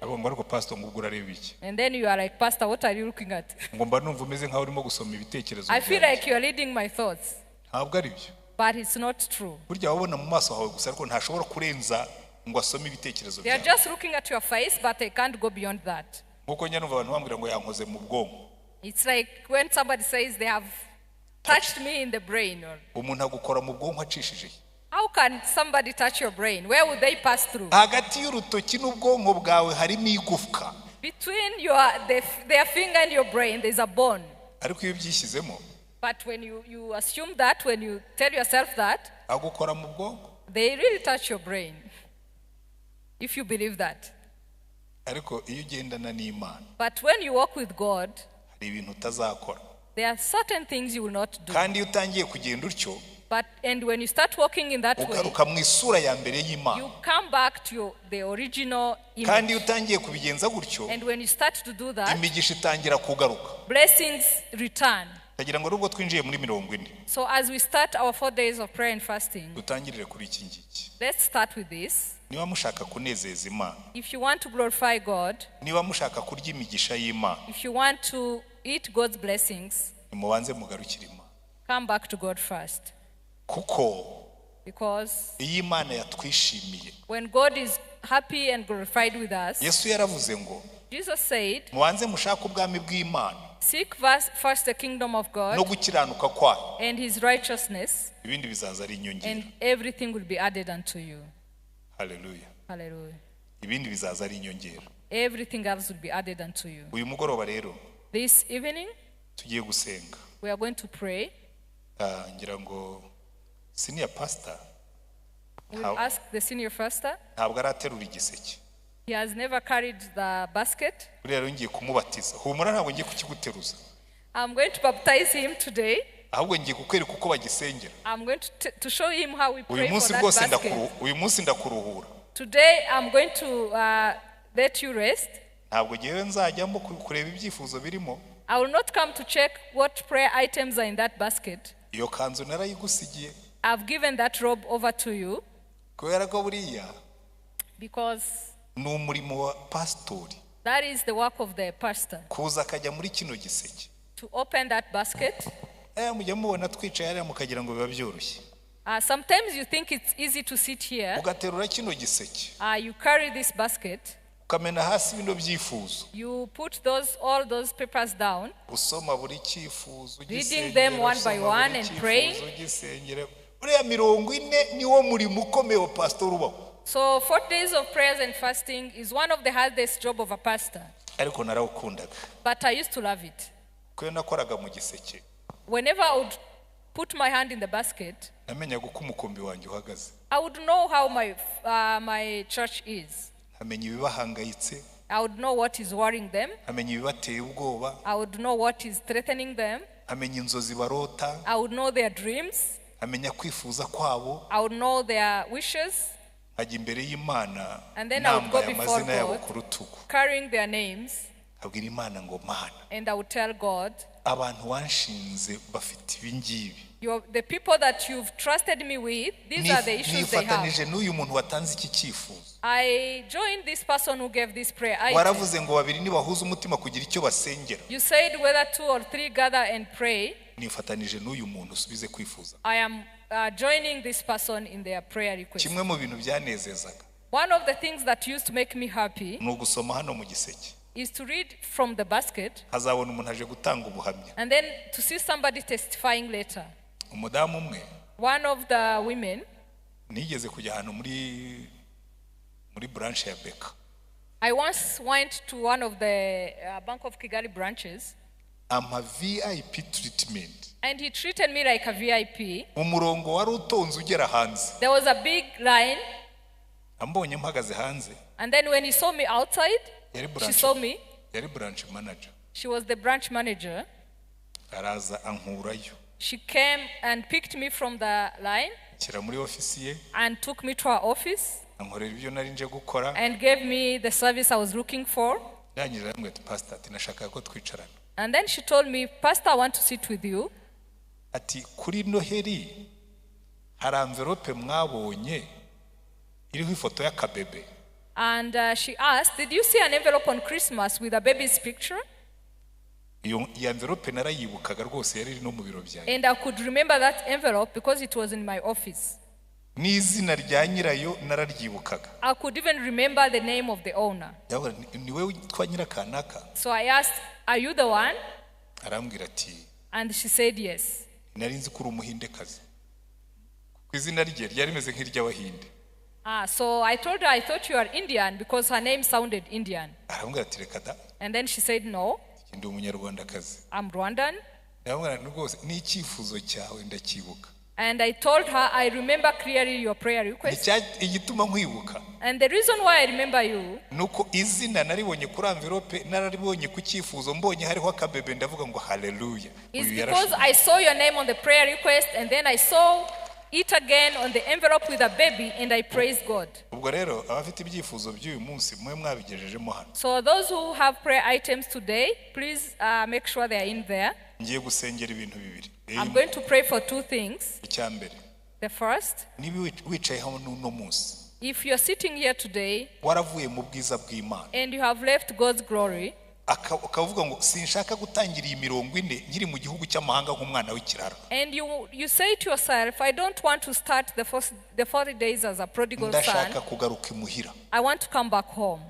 and then you are like, Pastor, what are you looking at? I feel like you are reading my thoughts. But it's not true. They are just looking at your face, but they can't go beyond that. It's like when somebody says they have touched me in the brain. How can somebody touch your brain? Where would they pass through? Between their finger and your brain, there's a bone. ariko iyo byishyizemo But when you assume that, when you tell yourself that, agukora mu bwonko they really touch your brain. If you believe that. ariko iyo ugendana n'Imana But when you walk with God, hari ibintu utazakora there are certain things you will not do. kandi iyo utangiye kugenda utyo And when you start walking in that way, ugaruka mu isura ya mbere y'Imana you come back to the original kandi iyo image. utangiye kubigenza gutyo And when you start to do that, imigisha itangira kugaruka blessings return. ndagira ngo nubwo twinjiye muri 40 So as we start our 4 days of prayer and fasting, dutangirire kuri iki ngiki let's start with this. niba mushaka kunezeza Imana If you want to glorify God, niba mushaka kurya imigisha y'Imana if you want to eat God's blessings, nimubanze mugarukire Imana come back to God first. kuko Because iyo Imana yatwishimiye when God is happy and glorified with us, Yesu yaravuze ngo Jesus said, mubanze mushake ubwami bw'Imana seek first the kingdom of no God gukiranuka kwayo and his righteousness, ibindi bizaza ari inyongera and everything will be added unto you. haleluya Hallelujah. ibindi bizaza ari inyongera Everything else will be added unto you. uyu mugoroba rero This evening, tugiye gusenga we are going to pray. ngira ngo senior pastor We'll ask the senior pastor. ntabwo araterura igiseke He has never carried the basket. buriya rero ngiye kumubatiza humura ntabwo ngiye kukiguteruza I'm going to baptize him today. ahubwo ngiye kukwereka uko bagisengera I'm going to show him how we uyu pray for munsi that rwose basket. uyu munsi ndakuruhura Today, I'm going to let you rest. ntabwo ngewe nzajyamo kureba ibyifuzo birimo I will not come to check what prayer items are in that basket. iyo kanzu narayigusigiye I've given that robe over to you kubera ko buriya because ni umurimo wa pasitori that is the work of the pastor, kuza akajya muri kino giseke to open that basket. mujya mubona twicaye hariya mukagira ngo biba byoroshye Sometimes you think it's easy to sit here. ugaterura kino giseke You carry this basket. ukamena hasi bino byifuzo You put all those papers down, usoma buri cyifuzo reading them one by one and praying. ugisengera buriya 40 niwo murimo ukomeye wa pasitori ubaho So 4 days of prayers and fasting is one of the hardest job of a pastor. ariko narawukundaga But I used to love it. kuko nakoraga mu giseke Whenever I would put my hand in the basket, namenyaga uko umukumbi wanjye uhagaze I would know how my church is. nkamenya ibibahangayitse I would know what is worrying them. nkamenya ibibateye ubwoba I would know what is threatening them. nkamenya inzozi barota I would know their dreams. nkamenya kwifuza kwabo I would know their wishes. nkajya imbere y'Imana And then I would go nambaye before amazina yabo God, ku rutugu carrying their names. nkabwira Imana ngo Mana And I would tell God, abantu wanshinze bafite ibi ngibi the people that you've trusted me with, these are the issues they have. nifatanije n'uyu muntu watanze iki cyifuzo I joined this person who gave this prayer item. waravuze ngo babiri nibahuza umutima kugira icyo basengera You said whether 2 or 3 gather and pray. nifatanije n'uyu muntu usubize kwifuza I am joining this person in their prayer request. kimwe mu bintu byanezezaga One of the things that used to make me happy ni ugusoma hano mu giseke is to read from the basket hazabona umuntu aje gutanga ubuhamya and then to see somebody testifying later. umudamu umwe One of the women, nigeze kujya ahantu muri branch ya Beka I once went to one of the Bank of Kigali branches ampa VIP treatment and he treated me like a VIP. umurongo wari utonze ugera hanze There was a big line, ambonye mpagaze hanze and then when he saw me outside, she saw me. yari branch manager She was the branch manager. araza ankurayo She came and picked me from the line shyira muri ofisi ye and took me to her office ankorera ibyo nari nje gukora and gave me the service I was looking for. ndangije aramubwira ati pastor ati nashakaga ko twicarana And then she told me, Pastor, I want to sit with you. ati kuri Noheri hari envelope mwabonye iriho ifoto y'akabebe And she asked, did you see an envelope on Christmas with a baby's picture? iyo envelope narayibukaga rwose yari iri no mu biro byanjye And I could remember that envelope because it was in my office. n'izina rya nyirayo nararyibukaga I could even remember the name of the owner. yavuga ni wewe witwa nyirakanaka So I asked, are you the one? arambwira ati And she said yes. nari nzi ko uri umuhindekazi kuko izina rye ryari rimeze nk'iry'abahinde So I told her I thought you are Indian because her name sounded Indian. arambwira ati reka da And then she said no. ndi umunyarwandakazi. I'm Rwandan. Ndabona rwose ni icyifuzo cyawe ndakibuka. And I told her, I remember clearly your prayer request. Igituma nkwibuka. And the reason why I remember you, nuko izina naribonye kuri envelope nararibonye ku cyifuzo mbonye hariho akabebe ndavuga ngo hallelujah. Is because I saw your name on the prayer request and then I saw it again on the envelope with a baby and I praised God. Ubwo rero abafite ibyifuzo by'uyu munsi mwe mwabigejejemo hano. So those who have prayer items today, please make sure they are in there. Ngiye gusengera ibintu bibiri. I'm going to pray for two things. Icyambere. The first, niba wicaye hano no munsi. If you're sitting here today waravuye mu bwiza bw'Imana and you have left God's glory, akavuga ngo sinshaka gutangira iyi 40 nkiri mu gihugu cy'amahanga nk'umwana w'ikirara. And you say to yourself, I don't want to start the 40 days as a prodigal son. Ndashaka kugaruka imuhira. I want to come back home.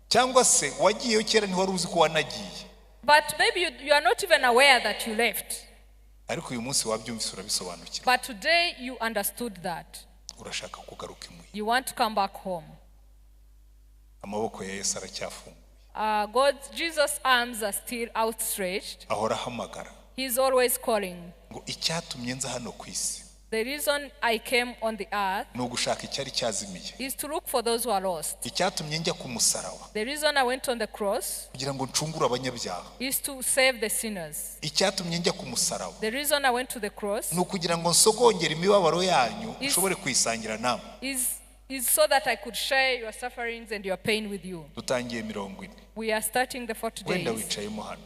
Cyangwa se wagiyeyo kera ntiwari uzi ko wanagiye. But maybe you are not even aware that you left. Ariko uyu munsi wabyumvise urabisobanukirwa. But today you understood that. Urashaka kugaruka imuhira. You want to come back home. Amaboko ya Yesu aracyafunguye. Jesus' arms are still outstretched. Ahora hamagara. He's always calling. Ngo icyatumye nza hano ku isi. The reason I came on the earth no gushaka icyari cyazimiye. Is to look for those who are lost. Icyatumye njya ku musaraba. The reason I went on the cross kugira ngo ncungure abanyabyaha. Is to save the sinners. Icyatumye njya ku musaraba. The reason I went to the cross no kugira ngo nsogongere imibabaro yanyu ushobore kwisangira namwe. Is so that I could share your sufferings and your pain with you. Dutangiye 40. We are starting the 40 days. Wenda wicayemo hano.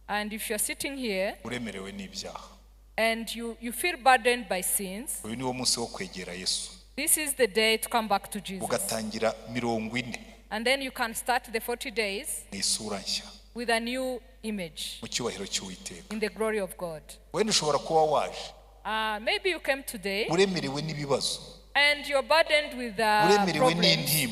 And if you're sitting here uremerewe n'ibyaha. And you feel burdened by sins, uyu niwo munsi wo kwegera Yesu. This is the day to come back to Jesus. Ugatangira 40. And then you can start the 40 days n'isura nshya. With a new image. Mu cyubahiro cy'Uwiteka. In the glory of God. Wenda ushobora kuba waje. Maybe you came today. Uremerewe n'ibibazo. And you're burdened with problems.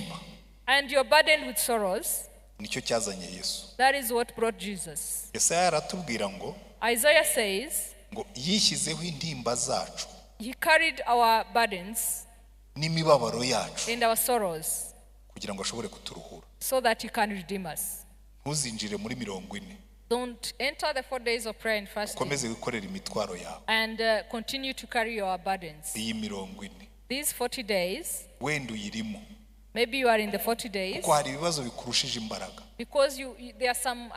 And you're burdened with sorrows. Nicyo cyazanye Yesu. That is what brought Jesus. Yesaya aratubwira ngo Isaiah says ngo yishyizeho intimba zacu. He carried our burdens n'imibabaro yacu. And our sorrows. Kugira ngo ashobore kuturuhura. So that he can redeem us. Ntuzinjire muri 40. Don't enter the 4 days of prayer and fasting. Ukomeze gukorera imitwaro yawe. And continue to carry your burdens. Iyi 40. These 40 days. Wenda uyirimo. Maybe you are in the 40 days. Kuko hari ibibazo bikurushije imbaraga. Because there are some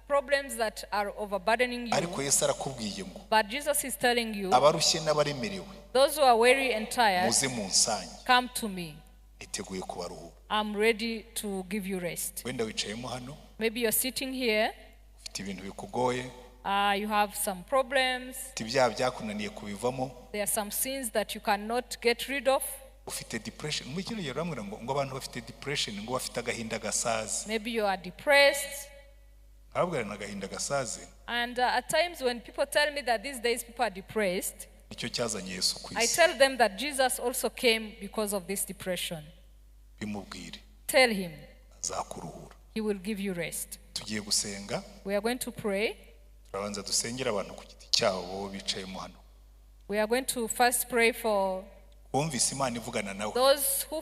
problems that are overburdening you. Ariko Yesu arakubwiye ngo. But Jesus is telling you. Abarushye n'abaremerewe. Those who are weary and tired. Muze munsange. Come to me. Niteguye kubaruhura. I'm ready to give you rest. Wenda wicayemo hano. Maybe you're sitting here. Ufite ibintu bikugoye. You have some problems. Ibyaha byakunaniye kubivamo. There are some sins that you cannot get rid of. Ufite depression. Mu kintu yaramwira ngo abantu bafite depression ngo bafite agahinda gasaze. Maybe you are depressed. Ababwira n'agahinda gasaze. And at times when people tell me that these days people are depressed, icyo cyazanye Yesu ku isi. I tell them that Jesus also came because of this depression. Bimubwire. Tell him. Azakuruhura. He will give you rest. Tugiye gusenga. We are going to pray. Turabanza dusengera abantu ku giti cyabo bicayemo hano. We are going to first pray for wumvise Imana ivugana nawe. Those who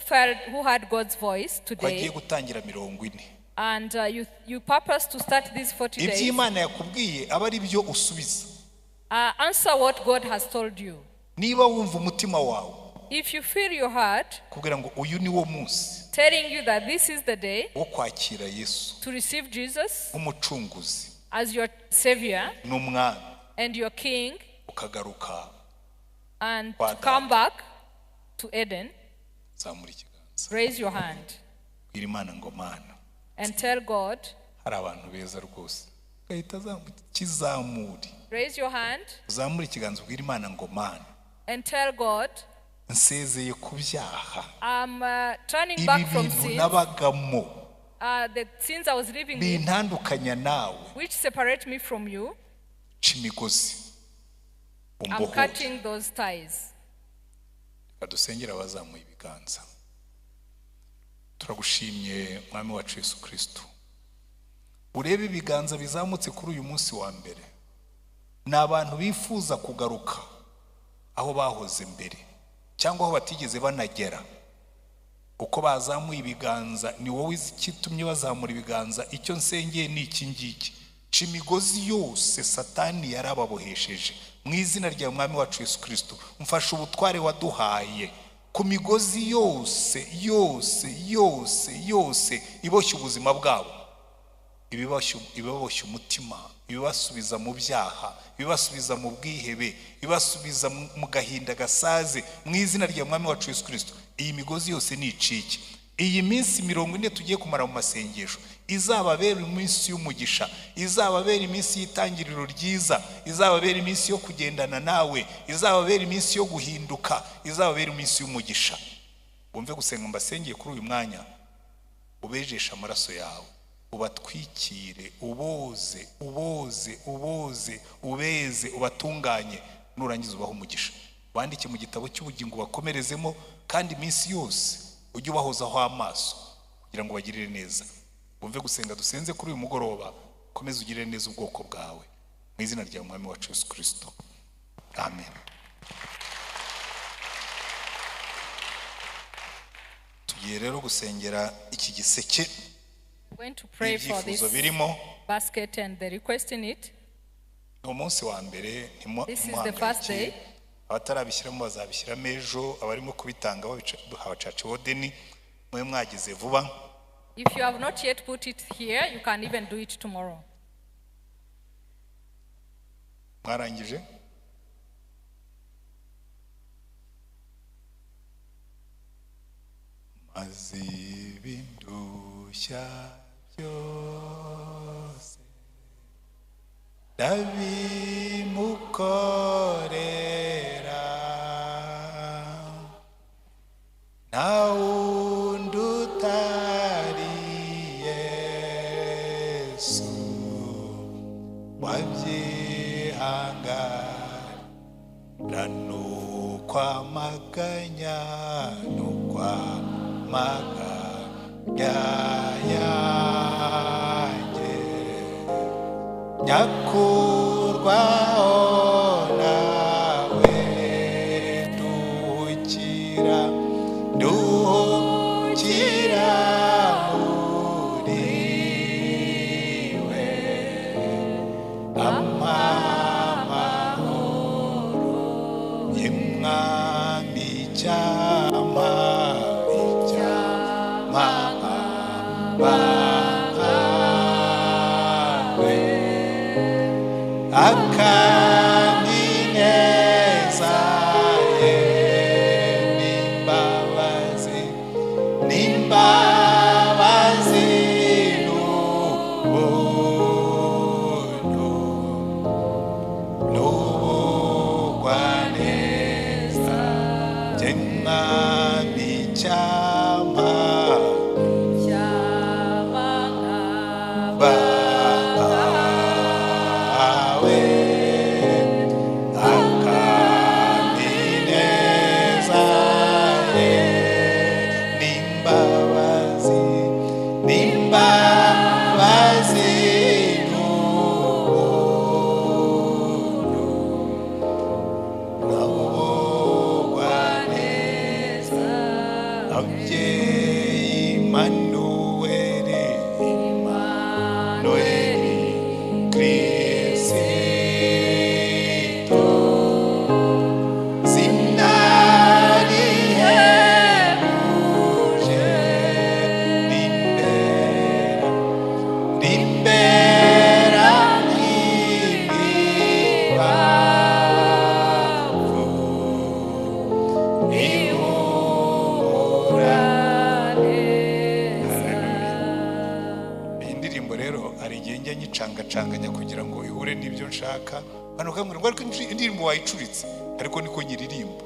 heard God's voice today. Wagiye gutangira 40. And you purpose to start these 40 days. Ibyo Imana yakubwiye aba ari byo usubiza. Answer what God has told you. Niba wumva umutima wawe. If you feel your heart kugira ngo uyu ni wo munsi. Telling you that this is the day. Wo kwakira Yesu. To receive Jesus. Umucunguzi. As your savior. N'umwami. And your king. Ukagaruka. And to come back to Eden. Zamura ikiganza. Raise your hand. Bwira Imana ngo Mana. And tell God. Hari abantu beza rwose. Gahita kizamuri. Raise your hand. Zamura ikiganza ubwira Imana ngo Mana. And tell God. Nsezeye ku byaha. I'm turning back from sins. Nabagamo. The sins I was living in. Bintandukanya nawe. Which separate me from you. Chimigozi. I'm cutting those ties. Badusengera abazamuye ibiganza. Turagushimye mwami wacu Yesu Kristo. Urebe ibiganza bizamutse kuri uyu munsi wa mbere. N'abantu bifuza kugaruka aho bahoze mbere cyangwa aho batigeze banagera. Uko bazamuye ibiganza ni wowe ikitumye bazamura ibiganza. Icyo nsengeye ni iki ngiki imigozi yose satani yarababohesheje mu izina rya mwami wacu Yesu Kristo. Mfasha ubutware waduhaye ku migozi yose iboshye ubuzima bwabo, ibibaboshye umutima, ibibasubiza mu byaha, ibibasubiza mu bwihebe, ibibasubiza mu gahinda gasaze mu izina rya mwami wacu Yesu Kristo. Iyi migozi yose ni icike. Iyi minsi 40 tugiye kumara mu masengesho izababera iminsi y'umugisha, izababera iminsi y'itangiriro ryiza, izababera iminsi yo kugendana nawe, izababera iminsi yo guhinduka, izababera iminsi y'umugisha. Wumve gusenga mbasengeye kuri uyu mwanya, ubejesha amaraso yawe, ubatwikire, ubeze, ubatunganye, nurangiza ubaho umugisha. Wandike mu gitabo cy'ubugingo bakomerezemo, kandi iminsi yose ujye ubahozaho amaso kugira ngo bagirire neza. Wumve gusenga dusenze kuri uyu mugoroba, komeza ugirire neza ubwoko bwawe mu izina rya mwami wacu Yesu Kristo. Amen. Tugiye rero gusengera iki giseke. Going to pray for this basket and the request in it. Umunsi wa mbere This is the first day. Abatarabishyiramo bazabishyiramo ejo, abarimo kubitanga babicaca wodeni mwe mwagize vuba. If you have not yet put it here, you can even do it tomorrow. Mwarangije? Mazibindusha byose ndabimukorera, nta wundi utari Yesu wabyihanganira n'ukwamaganya yanjye nyakurwaho nawe, duhukira muri we, amahoro y'umwami icyama bawe akanineza ye n'imbabazi n'ubuntu n'ubugwaneza by'umwami icyama canganya kugira ngo ihure n'ibyo nshaka. Hano kamwe ngo ariko indirimbo wayicuritse, ariko niko nyiririmbo.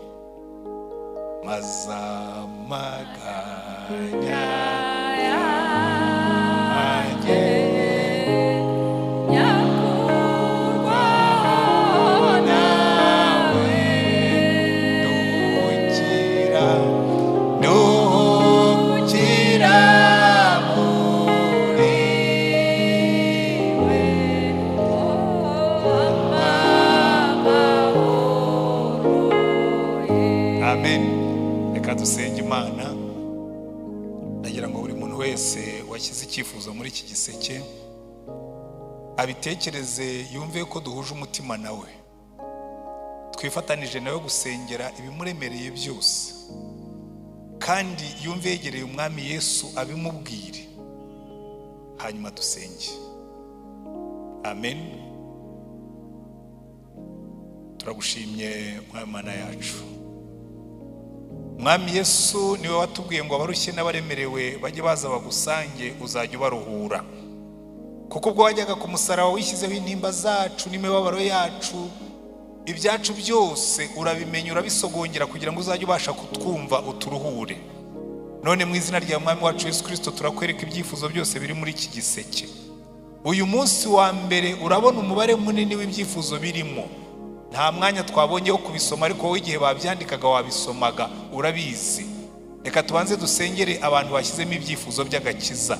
Mazamaganya yanjye nyakurwaho nawe, duhukira dusenge Imana. Ndagira ngo buri muntu wese washyize icyifuzo muri iki giseke abitekereze yumve ko duhuje umutima nawe, twifatanije nawe gusengera ibimuremereye byose, kandi yumve yegereye umwami Yesu abimubwire, hanyuma dusenge. Amen. Turagushimye Mana yacu. Mwami Yesu niwe watubwiye ngo abarushye n'abaremerewe bajye baza bagusange, uzajya ubaruhura. Kuko ubwo wajyaga ku musaraba wishyizeho intimba zacu n'imibabaro yacu, ibyacu byose urabimenya, urabisogongera kugira ngo uzajye ubasha kutwumva uturuhure. None mu izina rya Mwami wacu Yesu Kristo turakwereka ibyifuzo byose biri muri iki giseke. Uyu munsi wa mbere urabona umubare munini w'ibyifuzo birimo. Nta mwanya twabonye wo kubisoma, ariko wowe igihe babyandikaga wabisomaga, urabizi. Reka tubanze dusengere abantu bashyizemo ibyifuzo by'agakiza,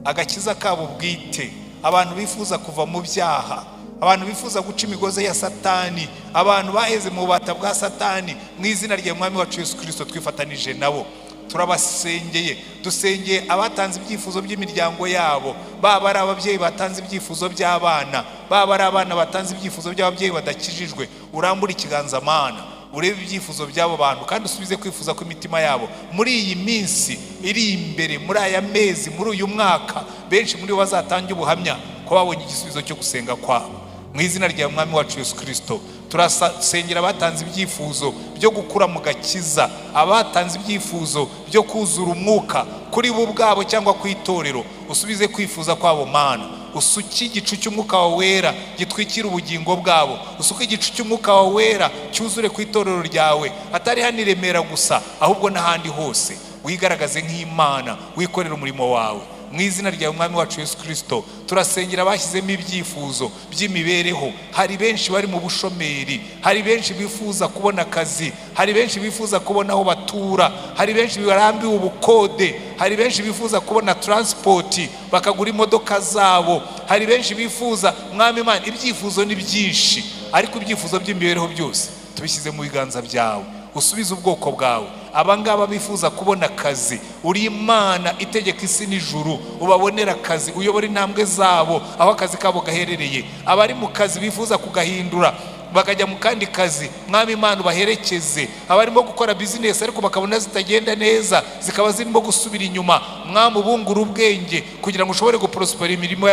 agakiza kabo bwite, abantu bifuza kuva mu byaha, abantu bifuza guca imigozi ya Satani, abantu baheze mu bubata bwa Satani. Mu izina rya Mwami wacu Yesu Kristo twifatanije nabo, turabasengeye. Dusengeye abatanze ibyifuzo by'imiryango yabo, baba ari ababyeyi batanze ibyifuzo by'abana, baba ari abana batanze ibyifuzo by'ababyeyi badakijijwe. Urambura ikiganza Mana, urebe ibyifuzo by'abo bantu, kandi usubize kwifuza kw'imitima yabo muri iyi minsi iri imbere, muri aya mezi, muri uyu mwaka. Benshi muri bo bazatangira ubuhamya ko babonye igisubizo cyo gusenga kwabo. Mu izina rya Mwami wacu Yesu Kristo turasengera abatanze ibyifuzo byo gukura mu gakiza, abatanze ibyifuzo byo kuzura umwuka kuri bo ubwabo cyangwa ku itorero. Usubize kwifuza kwabo Mana, usuki igicu cy'umwuka wawe wera gitwikira ubugingo bwabo, usuke igicu cy'umwuka wawe wera cyuzure ku itorero ryawe, atari hano i Remera gusa ahubwo n'ahandi hose. Wigaragaze nk'Imana, wikorera umurimo wawe. Mu izina rya Mwami wacu Yesu Kristo turasengera abashyizemo ibyifuzo by'imibereho. Hari benshi bari mu bushomeri, hari benshi bifuza kubona akazi, hari benshi bifuza kubona aho batura, hari benshi barambiwe ubukode, hari benshi bifuza kubona transport bakagura imodoka zabo, hari benshi bifuza. Mwami Imana, ibyifuzo ni byinshi, ariko ibyifuzo by'imibereho byose tubishyize mu biganza byawe. Usubize ubwoko bwawe. Abangaba bifuza kubona akazi, uri Imana itegeka isi n'ijuru, ubabonera akazi, uyobora intambwe zabo aho akazi kabo gaherereye. Abari mu kazi bifuza kugahindura bakajya mu kandi kazi, Mwami Imana ubaherekeze. Abarimo gukora business ariko bakabona zitagenda neza, zikaba zirimo gusubira inyuma, Mwami ubungura ubwenge kugira ngo ushobore guprospera imirimo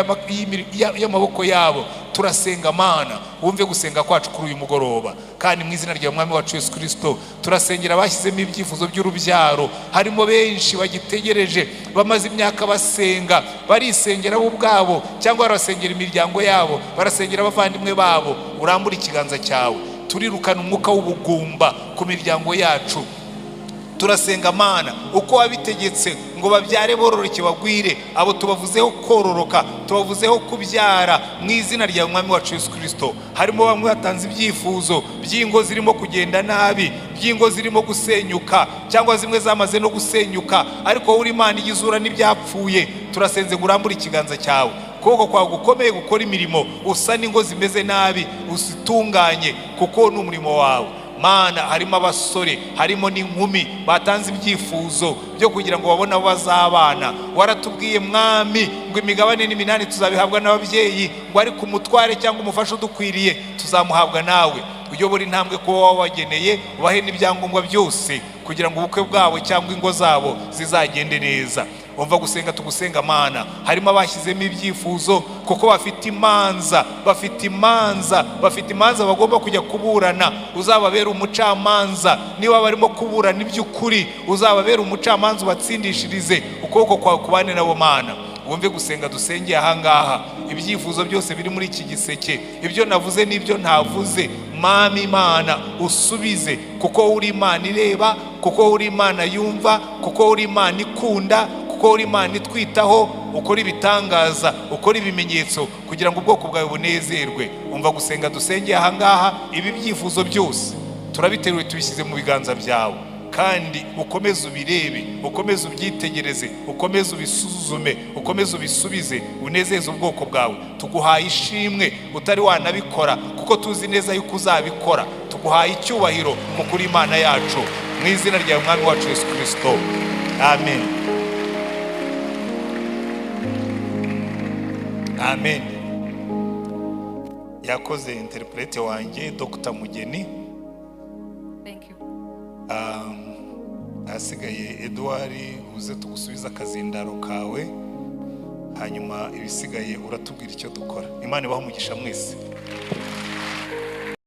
y'amaboko yabo. Turasenga Mana, wumve gusenga kwacu kuri uyu mugoroba, kandi mu izina rya Mwami wacu Yesu Kristo turasengera abashyizemo ibyifuzo by'urubyaro. Harimo benshi bagitegereje, bamaze imyaka basenga, barisengera bo ubwabo cyangwa barasengera imiryango yabo, barasengera abavandimwe babo. Urambura ikiganza cyawe, turirukana umwuka w'ubugumba ku miryango yacu. Turasenga Mana, uko wabitegetse ngo babyare bororoke bagwire, abo tubavuzeho kororoka, tubavuzeho kubyara mu izina rya Mwami wacu Yesu Kristo. Harimo bamwe batanze ibyifuzo by'ingo zirimo kugenda nabi, by'ingo zirimo gusenyuka cyangwa zimwe zamaze no gusenyuka, ariko uri Imana igizura n'ibyapfuye. Turasenze ngurambura ikiganza cyawe, ukuboko kwawe gukomeye gukora imirimo, usa n'ingo zimeze nabi, usitunganye, kuko ni umurimo wawe Mana. Harimo abasore, harimo n'inkumi batanze ibyifuzo byo kugira ngo babone abo bazabana. Waratubwiye Mwami ngo imigabane n'Iminani tuzabihabwa n'ababyeyi, ngo ari ku mutware cyangwa umufasha udukwiriye tuzamuhabwa nawe. Uyobora intambwe ko wabageneye, ubahe n'ibyangombwa byose kugira ngo ubukwe bwabo cyangwa ingo zabo zizagende neza. Umva gusenga tugusenga Mana. Harimo abashyizemo ibyifuzo kuko bafite imanza, bafite imanza bagomba kujya kuburana. Uzababera umucamanza. Niba barimo kuburana iby'ukuri, uzababera umucamanza ubatsindishirize. Ukuboko kwawe kubane nabo Mana. Wumve gusenga dusengeye ahangaha. Ibyifuzo byose biri muri iki giseke, ibyo navuze n'ibyo ntavuze, Mwami Imana usubize, kuko uri Imana ireba, kuko uri Imana yumva, kuko uri Imana ikunda, kuko uri Imana itwitaho. Ukora ibitangaza, ukora ibimenyetso kugira ngo ubwoko bwawe bunezerwe. Umva gusenga dusengeye ahangaha. Ibi byifuzo byose turabiteruye, tubishyize mu biganza byawe, kandi ukomeze ubirebe, ukomeze ubyitegereze, ukomeze ubisuzume, ukomeze ubisubize, unezeze ubwoko bwawe. Tuguhaye ishimwe utari wanabikora, kuko tuzi neza yuko uzabikora. Tuguhaye icyubahiro kuko uri Imana yacu, mu izina rya Mwami wacu Yesu Kristo. Amen. Amen. yakoze interprete wanjye Dr. Mugeni. Thank you. Asigaye Edouard uze tugusubiza akazindaro kawe, hanyuma ibisigaye uratubwira icyo dukora. Imana ibaha umugisha mwese.